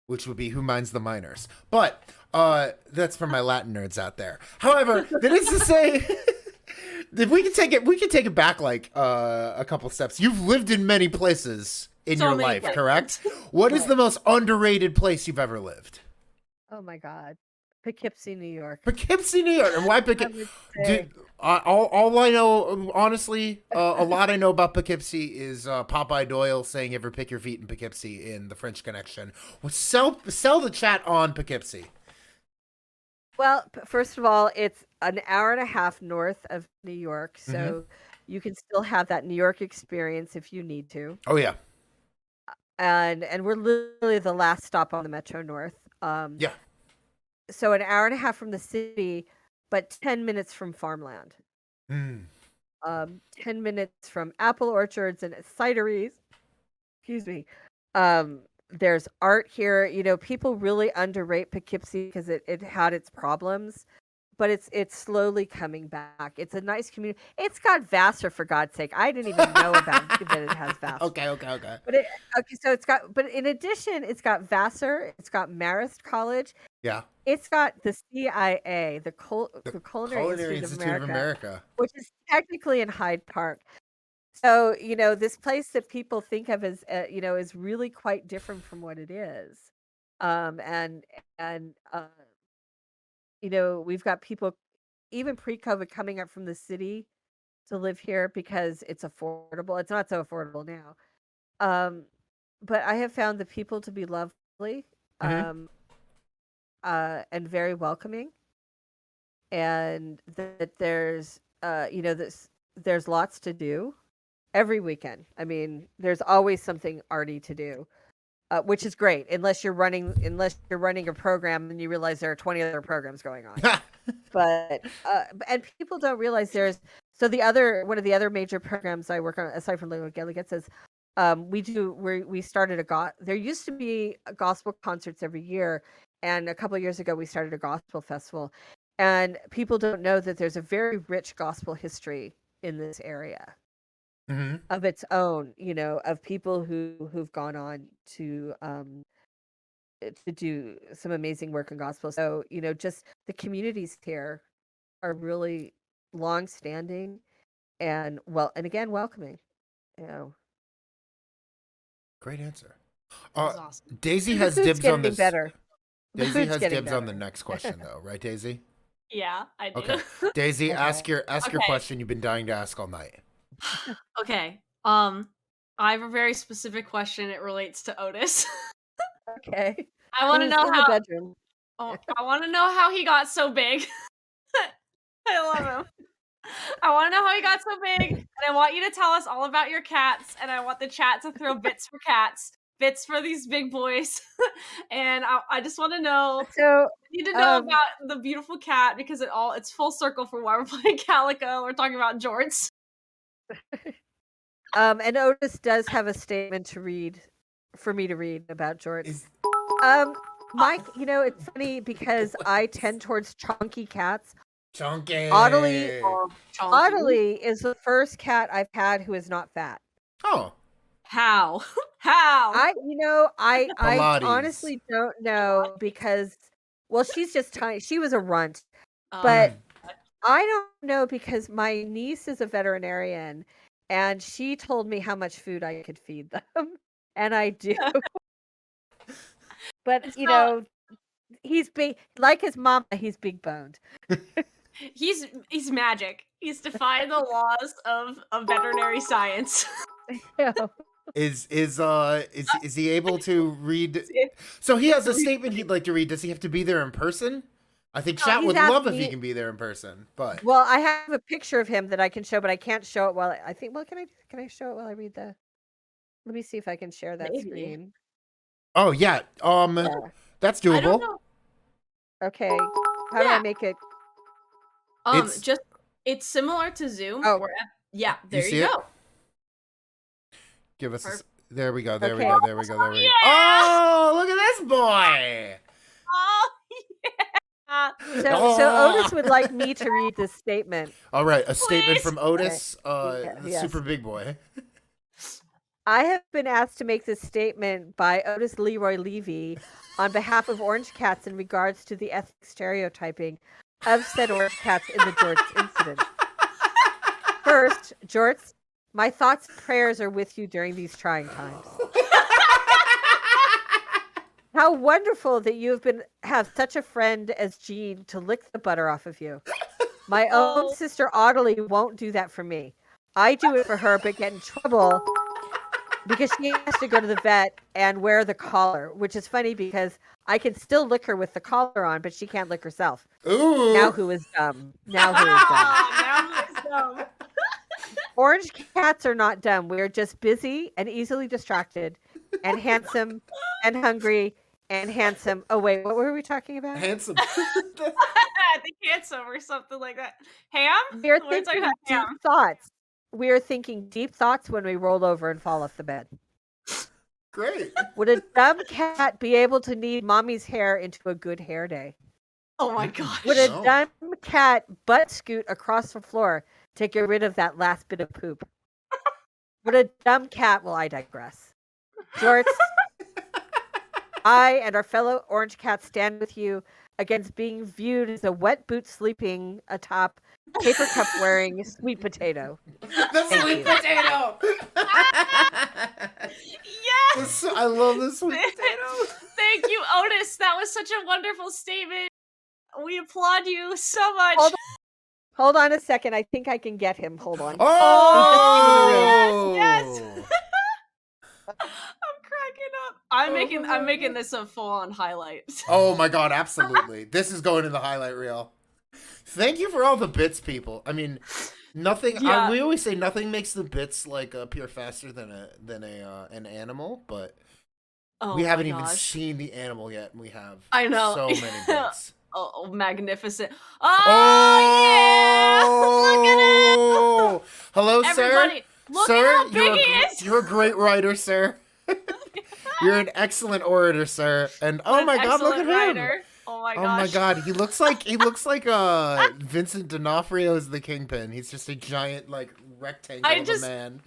which would be who mines the miners. But that's for my Latin nerds out there. However, that is to say, if we can take it back like a couple steps. You've lived in many places in your life, correct? What is the most underrated place you've ever lived? Oh my God. Poughkeepsie, New York. Poughkeepsie, New York. And why Poughkeepsie? All I know, honestly, a lot I know about Poughkeepsie is Popeye Doyle saying, "Ever pick your feet in Poughkeepsie" in The French Connection. Well, sell the chat on Poughkeepsie. Well, first of all, it's an hour and a half north of New York, so you can still have that New York experience if you need to. Oh yeah. And we're literally the last stop on the Metro North. So an hour and a half from the city, but 10 minutes from farmland. 10 minutes from apple orchards and cideries. Excuse me. There's art here. People really underrate Poughkeepsie because it had its problems, but it's slowly coming back. It's a nice community. It's got Vassar, for God's sake. I didn't even know about that it has Vassar. Okay. But in addition, it's got Vassar. It's got Marist College. Yeah. It's got the CIA, the Culinary Institute of America, which is technically in Hyde Park. So, this place that people think of as, is really quite different from what it is. And we've got people even pre-COVID coming up from the city to live here because it's affordable. It's not so affordable now. But I have found the people to be lovely, and very welcoming, and that there's there's lots to do every weekend. I mean, there's always something arty to do, which is great, unless you're running a program and you realize there are 20 other programs going on. But and people don't realize there's one of the other major programs I work on, aside from what Gelly gets, is we started there used to be gospel concerts every year, and a couple of years ago we started a gospel festival, and people don't know that there's a very rich gospel history in this area. Of its own, of people who've gone on to do some amazing work in gospel. So, just the communities here are really long-standing and again, welcoming. Great answer. Awesome. Daisy has dibs on this. Better. Daisy has dibs on the next question, though, right, Daisy? Yeah, I do. Okay, Daisy, ask your question you've been dying to ask all night. Okay. I have a very specific question. It relates to Otis. Okay. I want to know how. The bedroom. I want to know how he got so big. I love him. I want to know how he got so big, and I want you to tell us all about your cats, and I want the chat to throw bits for cats, bits for these big boys, and I just want to know. So I need to know about the beautiful cat because it's full circle for why we're playing Calico. We're talking about Jorts. And Otis does have a statement to read for me to read about Jorts. Mike, it's funny because I tend towards chunky cats. Chunky. Oddly is the first cat I've had who is not fat. Oh. How? I honestly don't know because, she's just tiny. She was a runt, but I don't know because my niece is a veterinarian, and she told me how much food I could feed them, and I do. But he's big, like his mama. He's big boned. He's magic. He's defying the laws of veterinary science. Is he able to read? So he has a statement he'd like to read. Does he have to be there in person? I think chat would love if he can be there in person. But I have a picture of him that I can show, but I can't show it while I think. Well, can I show it while I read the? Let me see if I can share that screen. Oh yeah, that's doable. I don't know. Okay, how do I make it? It's similar to Zoom. Oh, yeah, there you go. Give us. There we go. There we Okay. go. There we go. There we go. Oh, look at this boy! Oh yeah. So Otis would like me to read this statement. All right, a statement from Otis, Yes. super big boy. I have been asked to make this statement by Otis Leroy Levy on behalf of orange cats in regards to the ethnic stereotyping of said orange cats in the Jorts incident. First, Jorts, my thoughts and prayers are with you during these trying times. How wonderful that you have such a friend as Jean to lick the butter off of you. My own sister Audley won't do that for me. I do it for her, but get in trouble because she has to go to the vet and wear the collar, which is funny because I can still lick her with the collar on, but she can't lick herself. Ooh. Now who is dumb? Now who is dumb? Orange cats are not dumb. We're just busy and easily distracted and handsome and hungry and handsome. Oh, wait, what were we talking about? Handsome. I think handsome or something like that. Ham? We're thinking deep thoughts. We're thinking deep thoughts when we roll over and fall off the bed. Great. Would a dumb cat be able to knead mommy's hair into a good hair day? Oh my gosh. Would a No. dumb cat butt scoot across the floor to get rid of that last bit of poop? Would a dumb cat, well, I digress. Jorts, I and our fellow orange cats stand with you against being viewed as a wet boot sleeping atop paper cup wearing sweet potato. The sweet potato. Yes. I love the sweet potato. Thank you, Otis. That was such a wonderful statement. We applaud you so much. Hold on a second. I think I can get him. Hold on. Oh, yes. I'm cracking up. I'm making this a full-on highlight. Oh my god, absolutely. This is going in the highlight reel. Thank you for all the bits, people. I mean, nothing. Yeah. We always say nothing makes the bits like appear faster than an animal, but Oh, we haven't my even gosh. seen the animal yet, and we have I know. so many bits. Oh, magnificent. Oh, yeah! Look at him! Hello, Everybody, sir. look Sir, at how big he is! You're a great writer, sir. You're an excellent orator, sir. And oh An my god, look at excellent him. writer. Oh my Oh gosh. my god, he looks like Vincent D'Onofrio is the Kingpin. He's just a giant like rectangle of a man.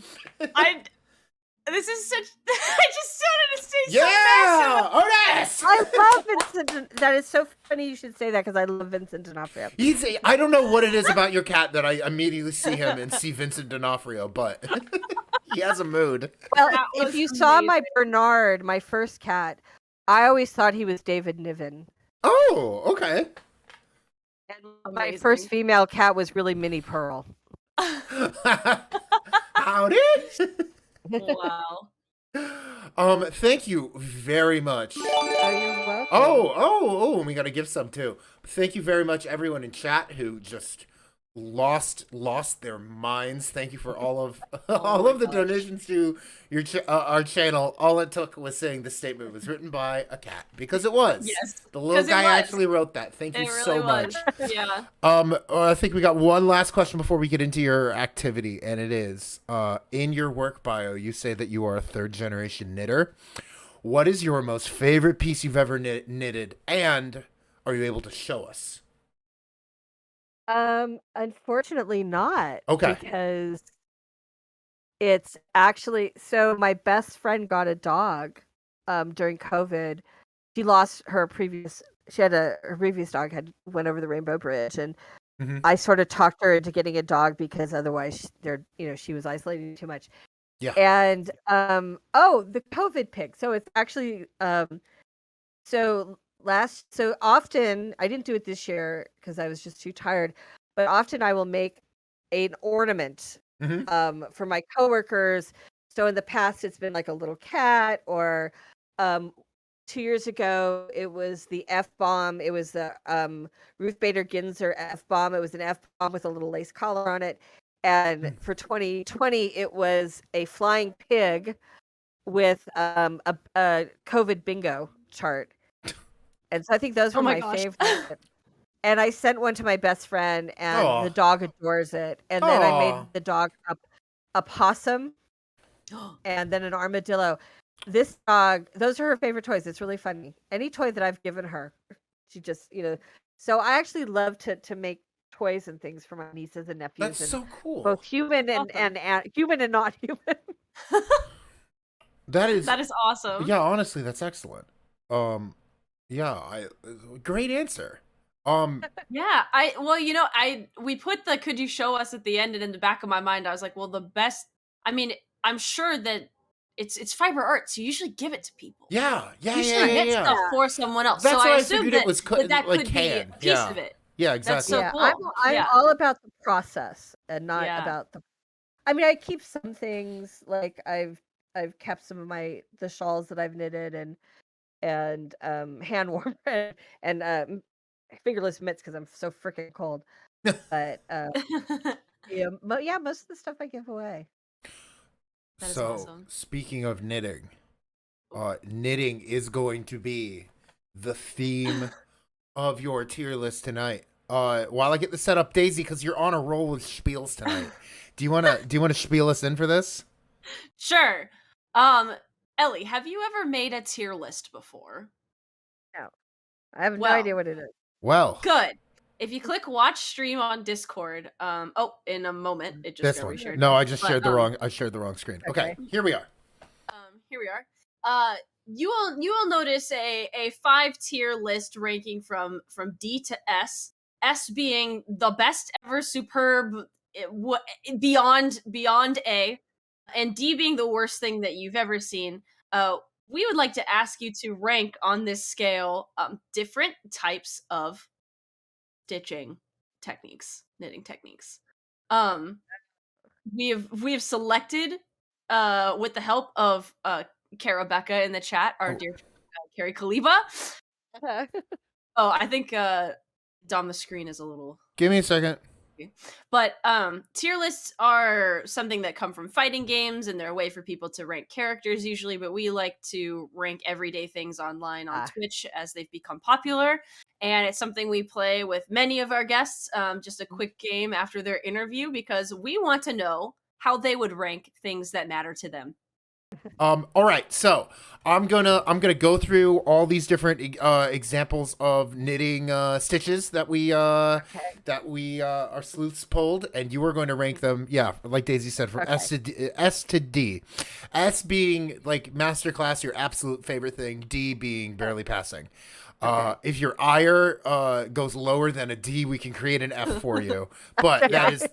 This is such. I just started to say Yeah, so Otis. massive. I love Vincent. That is so funny you should say that because I love Vincent D'Onofrio. I don't know what it is about your cat that I immediately see him and see Vincent D'Onofrio, but he has a mood. Well, That if was you saw my amazing. Bernard, my first cat, I always thought he was David Niven. Oh, okay. And my Amazing. first female cat was really Minnie Pearl. Howdy. Wow. Thank you very much. Oh, you're welcome. Oh, and we got to give some too. Thank you very much, everyone in chat who just lost their minds. Thank you for all of all of the donations to your our channel. All it took was saying the statement was written by a cat, because it was. Yes. The little 'Cause it guy was. actually wrote that. Thank you It really so was. much. Yeah. I think we got one last question before we get into your activity, and it is, in your work bio, you say that you are a third generation knitter. What is your most favorite piece you've ever knitted, and are you able to show us? Unfortunately not. Okay. Because it's actually, so my best friend got a dog during COVID. She lost her previous her previous dog had went over the Rainbow Bridge, and Mhm. I sort of talked her into getting a dog because otherwise she was isolating too much. Yeah. And the COVID pig. So it's actually so often I didn't do it this year because I was just too tired, but often I will make an ornament Mhm. for my coworkers. So in the past it's been like a little cat, or 2 years ago it was the F-bomb. It was the Ruth Bader Ginsburg F-bomb. It was an F-bomb with a little lace collar on it. And for 2020 it was a flying pig with a COVID bingo chart. And so I think those were my gosh. favorite. And I sent one to my best friend, and Aw. the dog adores it. And then I Aw. made the dog a possum and then an armadillo. This dog, those are her favorite toys. It's really funny. Any toy that I've given her, she just, So I actually love to make toys and things for my nieces and nephews. That's and so cool. both human and human and not human. That is awesome. Yeah, honestly, that's excellent. Great answer. Yeah, we put the could you show us at the end, and in the back of my mind I was like, well, the best, I mean, I'm sure that it's fiber art, so you usually give it to people. Yeah. You usually get stuff for someone else. That's so why I assumed figured that it was that like could canned. be a piece of it. Yeah, That's exactly. so cool. I'm all about the process and not Yeah. about the. I mean, I keep some things, like I've kept some of the shawls that I've knitted and hand warmer and fingerless mitts because I'm so freaking cold. But most of the stuff I give away. That is So, awesome. speaking of knitting, knitting is going to be the theme of your tier list tonight. While I get the setup, Daisy, because you're on a roll with spiels tonight. Do you wanna spiel us in for this? Sure. Ellie, have you ever made a tier list before? No, I have no Well, idea what it is. Well, good. If you click watch stream on Discord, in a moment it just this got one. reshared. No, I just But, shared the wrong. I shared the wrong screen. Okay, Okay. here we are. Here we are. You will notice a 5-tier list ranking from D to S. S being the best ever, superb, beyond A, and D being the worst thing that you've ever seen. We would like to ask you to rank on this scale different types of stitching techniques, knitting techniques. We've selected with the help of Kara Becca in the chat, our dear Carrie Kaliba. Oh, I think Dom, the screen is a little. Give me a second. But tier lists are something that come from fighting games, and they're a way for people to rank characters usually, but we like to rank everyday things online on Twitch as they've become popular. And it's something we play with many of our guests, just a quick game after their interview, because we want to know how they would rank things that matter to them. All right, so I'm gonna go through all these different examples of knitting stitches that we our sleuths pulled, and you are going to rank them. Yeah, like Daisy said, from S to D. S being like masterclass, your absolute favorite thing. D being barely passing. If your ire goes lower than a D, we can create an F for you. But that is.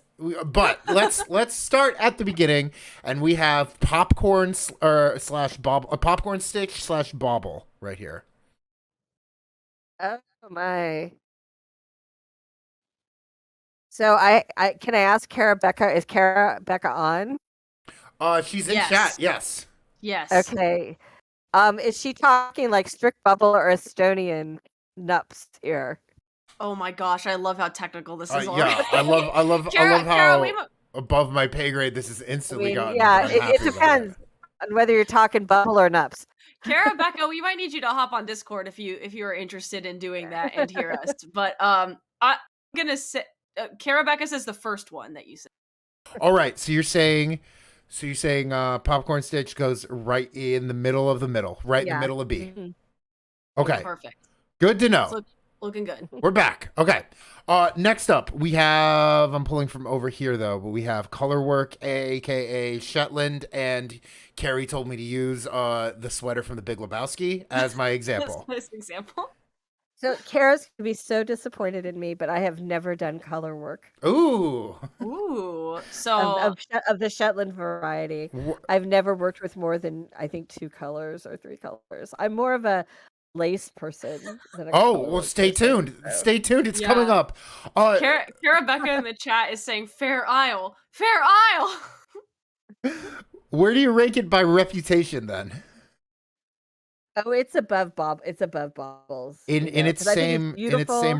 But let's start at the beginning, and we have popcorn slash bobble, popcorn stitch slash bobble right here. Oh my! So I can I ask Kara Becca? Is Kara Becca on? She's in chat. Yes. Yes. Okay. Is she talking like strict bubble or Estonian nups here? Oh my gosh, I love how technical this is. Yeah, I love how above my pay grade this is instantly gotten. Yeah, it depends on whether you're talking bubble or nups. Kara Becca, we might need you to hop on Discord if you are interested in doing that and hear us. But I'm gonna say Kara Becca says the first one that you said. All right, so you're saying popcorn stitch goes right in the middle of the middle, right in the middle of B. Mm-hmm. Okay, perfect. Good to know. Looking good. We're back. Okay. Next up, we have, I'm pulling from over here though, but we have Colorwork, aka Shetland, and Carrie told me to use the sweater from the Big Lebowski as my example. Nice example. So Kara's gonna be so disappointed in me, but I have never done color work. Ooh. So of the Shetland variety, I've never worked with more than I think 2 colors or 3 colors. I'm more of a lace person than a stay tuned. So. Stay tuned. It's coming up. Kara Becca in the chat is saying Fair Isle. Where do you rank it by reputation then? Oh, it's above Bob. It's above Bobbles. In its same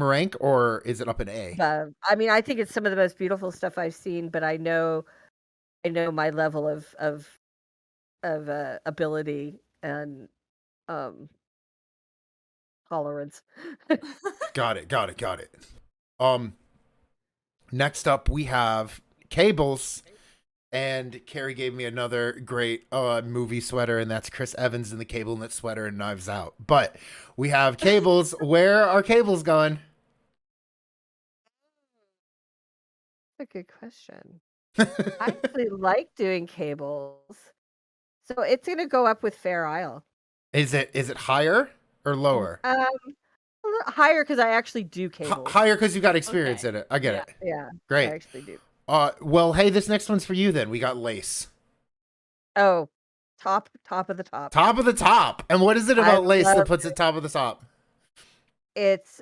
rank, or is it up in A? I mean, I think it's some of the most beautiful stuff I've seen, but I know my level of ability and tolerance. Got it. Next up we have Cables, and Carrie gave me another great movie sweater, and that's Chris Evans in the cable knit sweater and Knives Out. But we have Cables. Where are Cables going? That's a good question. I actually like doing Cables, so it's gonna go up with Fair Isle. Is it higher or lower? A little higher because I actually do Cables. Higher because you got experience in it. I get it. Yeah, great. I actually do. Well, hey, this next one's for you then. We got lace. Oh, top of the top. Top of the top. And what is it about lace that puts it top of the top? It's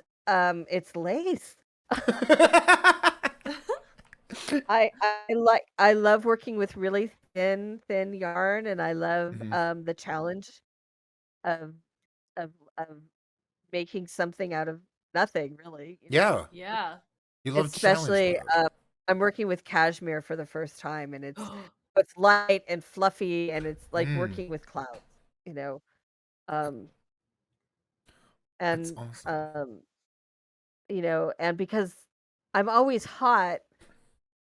lace. I love working with really thin yarn, and I love the challenge of making something out of nothing, really. Yeah. You love especially I'm working with cashmere for the first time, and it's light and fluffy, and it's like working with clouds, and That's awesome. And because I'm always hot,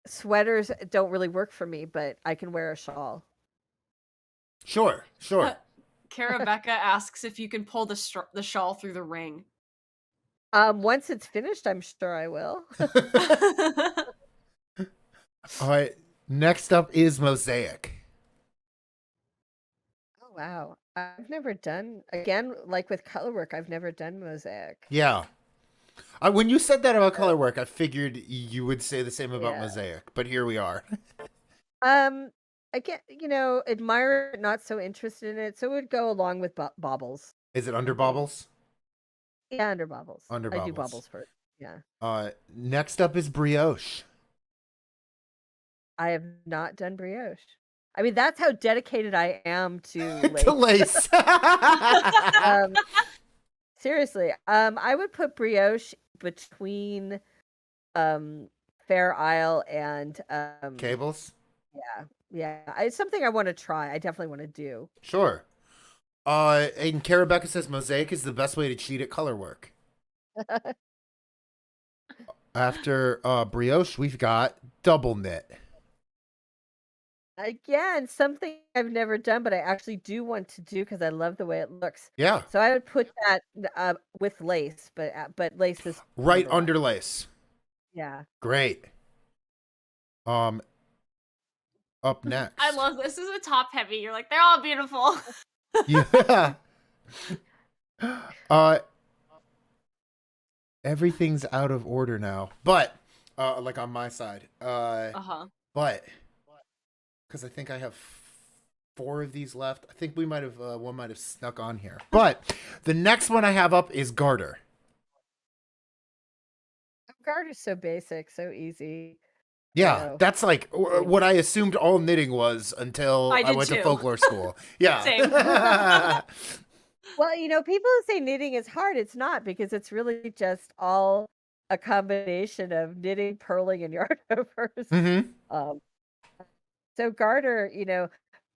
sweaters don't really work for me, but I can wear a shawl. Sure. Rebecca asks if you can pull the shawl through the ring. Once it's finished, I'm sure I will. All right. Next up is Mosaic. Oh wow. I've never done, again, like with color work, I've never done mosaic. Yeah. When you said that about color work, I figured you would say the same about Yeah. Mosaic, but here we are. Again, admire it, not so interested in it, so it would go along with baubles. Is it under baubles? Yeah, under baubles. Under I do baubles. baubles first. Yeah. Next up is Brioche. I have not done brioche. I mean, that's how dedicated I am to lace. To lace. Seriously, I would put brioche between Fair Isle and Cables? Yeah. It's something I want to try. I definitely want to do. Sure. And Rebecca says Mosaic is the best way to cheat at color work. After Brioche, we've got double knit. Again, something I've never done, but I actually do want to do because I love the way it looks. Yeah. So I would put that with lace, but lace is right under lace. Yeah. Great. Up next. I love this. This is a top heavy. You're like, they're all beautiful. Yeah. Everything's out of order now, but like on my side. But because I think I have 4 of these left. I think we might have one might have snuck on here. But the next one I have up is Garter. Garter's so basic, so easy. Yeah, that's like what I assumed all knitting was until I went to folklore school. Yeah. Same. Well, people who say knitting is hard. It's not, because it's really just all a combination of knitting, purling, and yarn overs. Mm-hmm. So Garter,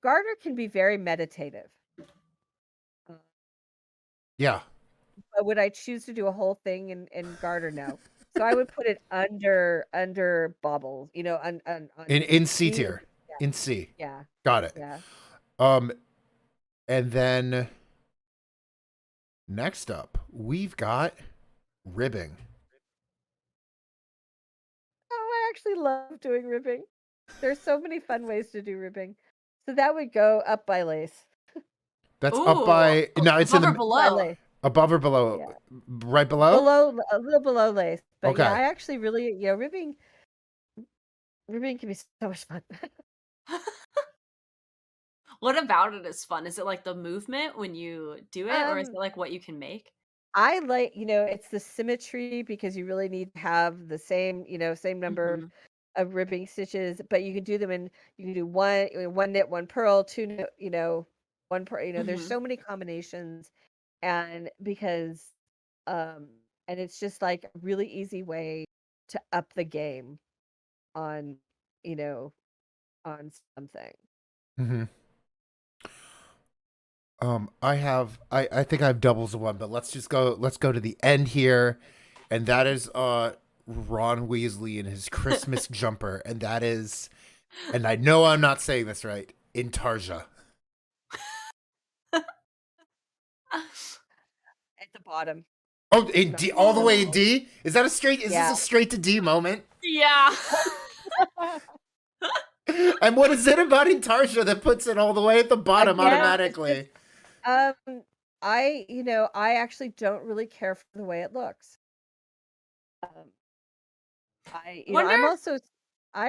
Garter can be very meditative. Yeah. But would I choose to do a whole thing in Garter? No. So I would put it under baubles, in C tier. Yeah. In C. Yeah. Got it. Yeah. And then next up, we've got ribbing. Oh, I actually love doing ribbing. There's so many fun ways to do ribbing. So that would go up by lace. That's up by it's in the below. Above or below? Yeah. Right below? Below, a little below lace. But okay. Yeah, I actually really, ribbing can be so much fun. What about it is fun? Is it like the movement when you do it, or is it like what you can make? I like, it's the symmetry, because you really need to have the same number of ribbing stitches, but you can do them you can do one knit, one purl, 2 knit, one purl, there's so many combinations, and because and it's just like a really easy way to up the game on on something. Mm-hmm. I think I have doubles of one, but let's go to the end here, and that is Ron Weasley in his Christmas jumper, and that is, and I know I'm not saying this right, Intarsia. At the bottom. Oh, in D, all the way in D? Is that a straight? Is this a straight to D moment? Yeah. And what is it about Intarsia that puts it all the way at the bottom automatically? I actually don't really care for the way it looks. I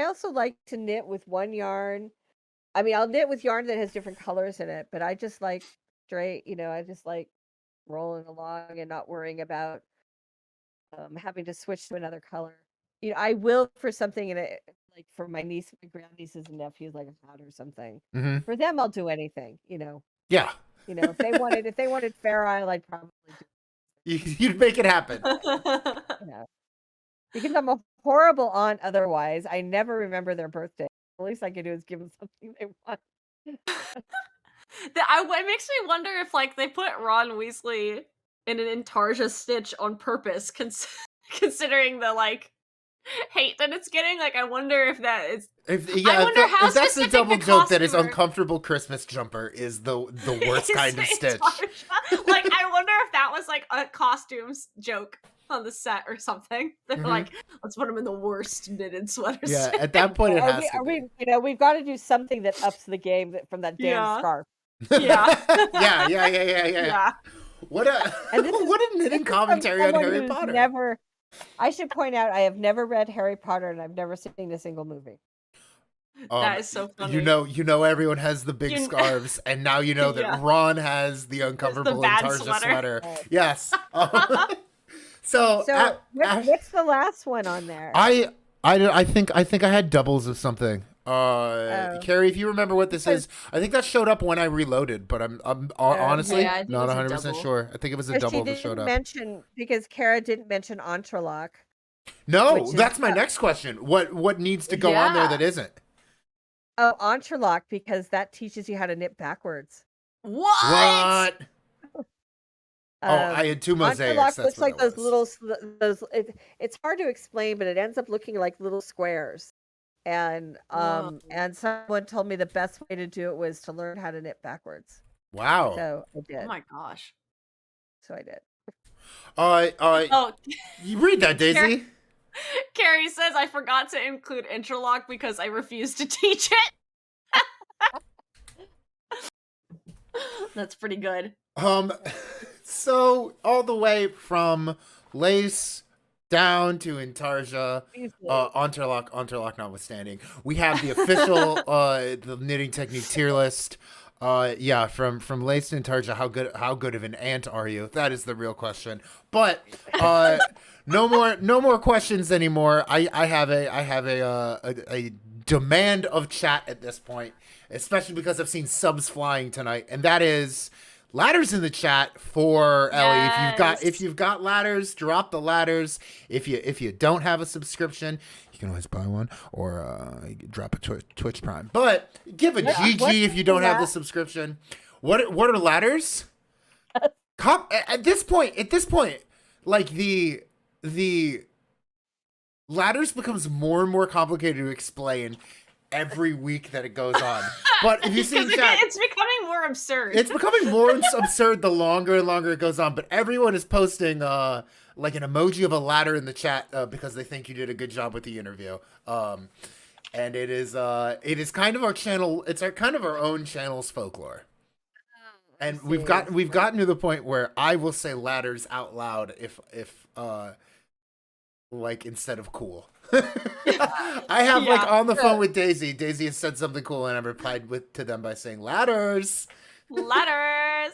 also like to knit with one yarn. I mean, I'll knit with yarn that has different colors in it, but I just like straight, I just like rolling along and not worrying about having to switch to another color. I will for something like for my grandnieces and nephews, like a hat or something. Mm-hmm. For them, I'll do anything. Yeah. If they wanted Fair Isle, I'd probably do it. You'd make it happen. Because I'm a horrible aunt otherwise. I never remember their birthday. The least I can do is give them something they want. It makes me wonder if they put Ron Weasley in an Intarsia stitch on purpose, considering the hate that it's getting. Like, I wonder if that is. I wonder how if that's the specific double the joke that his costumer- uncomfortable Christmas jumper is the worst kind of stitch. Like, I wonder if that was like a costumes joke on the set or something. They're like, let's put him in the worst knitted sweaters. Yeah, at that point it has to be. We've got to do something that ups the game from that damn scarf. Yeah. Yeah. What a knitting commentary on Harry Potter. I should point out, I have never read Harry Potter and I've never seen a single movie. That is so funny. You know everyone has the big scarves, and now you know that Ron has the uncomfortable Intarsia sweater. Yes. So what's the last one on there? I think I had doubles of something. Carrie, if you remember what this is, I think that showed up when I reloaded, but I'm honestly not 100% sure. I think it was a double that showed up. Because Kara didn't mention Entrelac. No, that's my next question. What needs to go on there that isn't? Oh, Entrelac, because that teaches you how to knit backwards. What? I had two mosaics. Entrelac looks like those little. It's hard to explain, but it ends up looking like little squares. And someone told me the best way to do it was to learn how to knit backwards. Wow. So I did. Oh my gosh. So I did. You read that, Daisy. Carrie says, I forgot to include interlock because I refused to teach it. That's pretty good. So all the way from lace down to Intarsia, Entrelac notwithstanding, we have the official the knitting technique tier list. From lace to Intarsia, how good of an ant are you? That is the real question. But no more questions anymore. I have a demand of chat at this point, especially because I've seen subs flying tonight, and that is ladders in the chat for Ellie. If you've got ladders, drop the ladders. If you don't have a subscription, you can always buy one or drop a Twitch Prime. But give a GG if you don't have the subscription. What are ladders? At this point, like the ladders becomes more and more complicated to explain every week that it goes on. But if you see chat, it's becoming more absurd. It's becoming more absurd the longer and longer it goes on. But everyone is posting like an emoji of a ladder in the chat because they think you did a good job with the interview. And it is kind of our channel. It's kind of our own channel's folklore. And we've gotten to the point where I will say ladders out loud if like instead of cool. I have like on the phone with Daisy. Daisy has said something cool, and I replied to them by saying ladders. Ladders.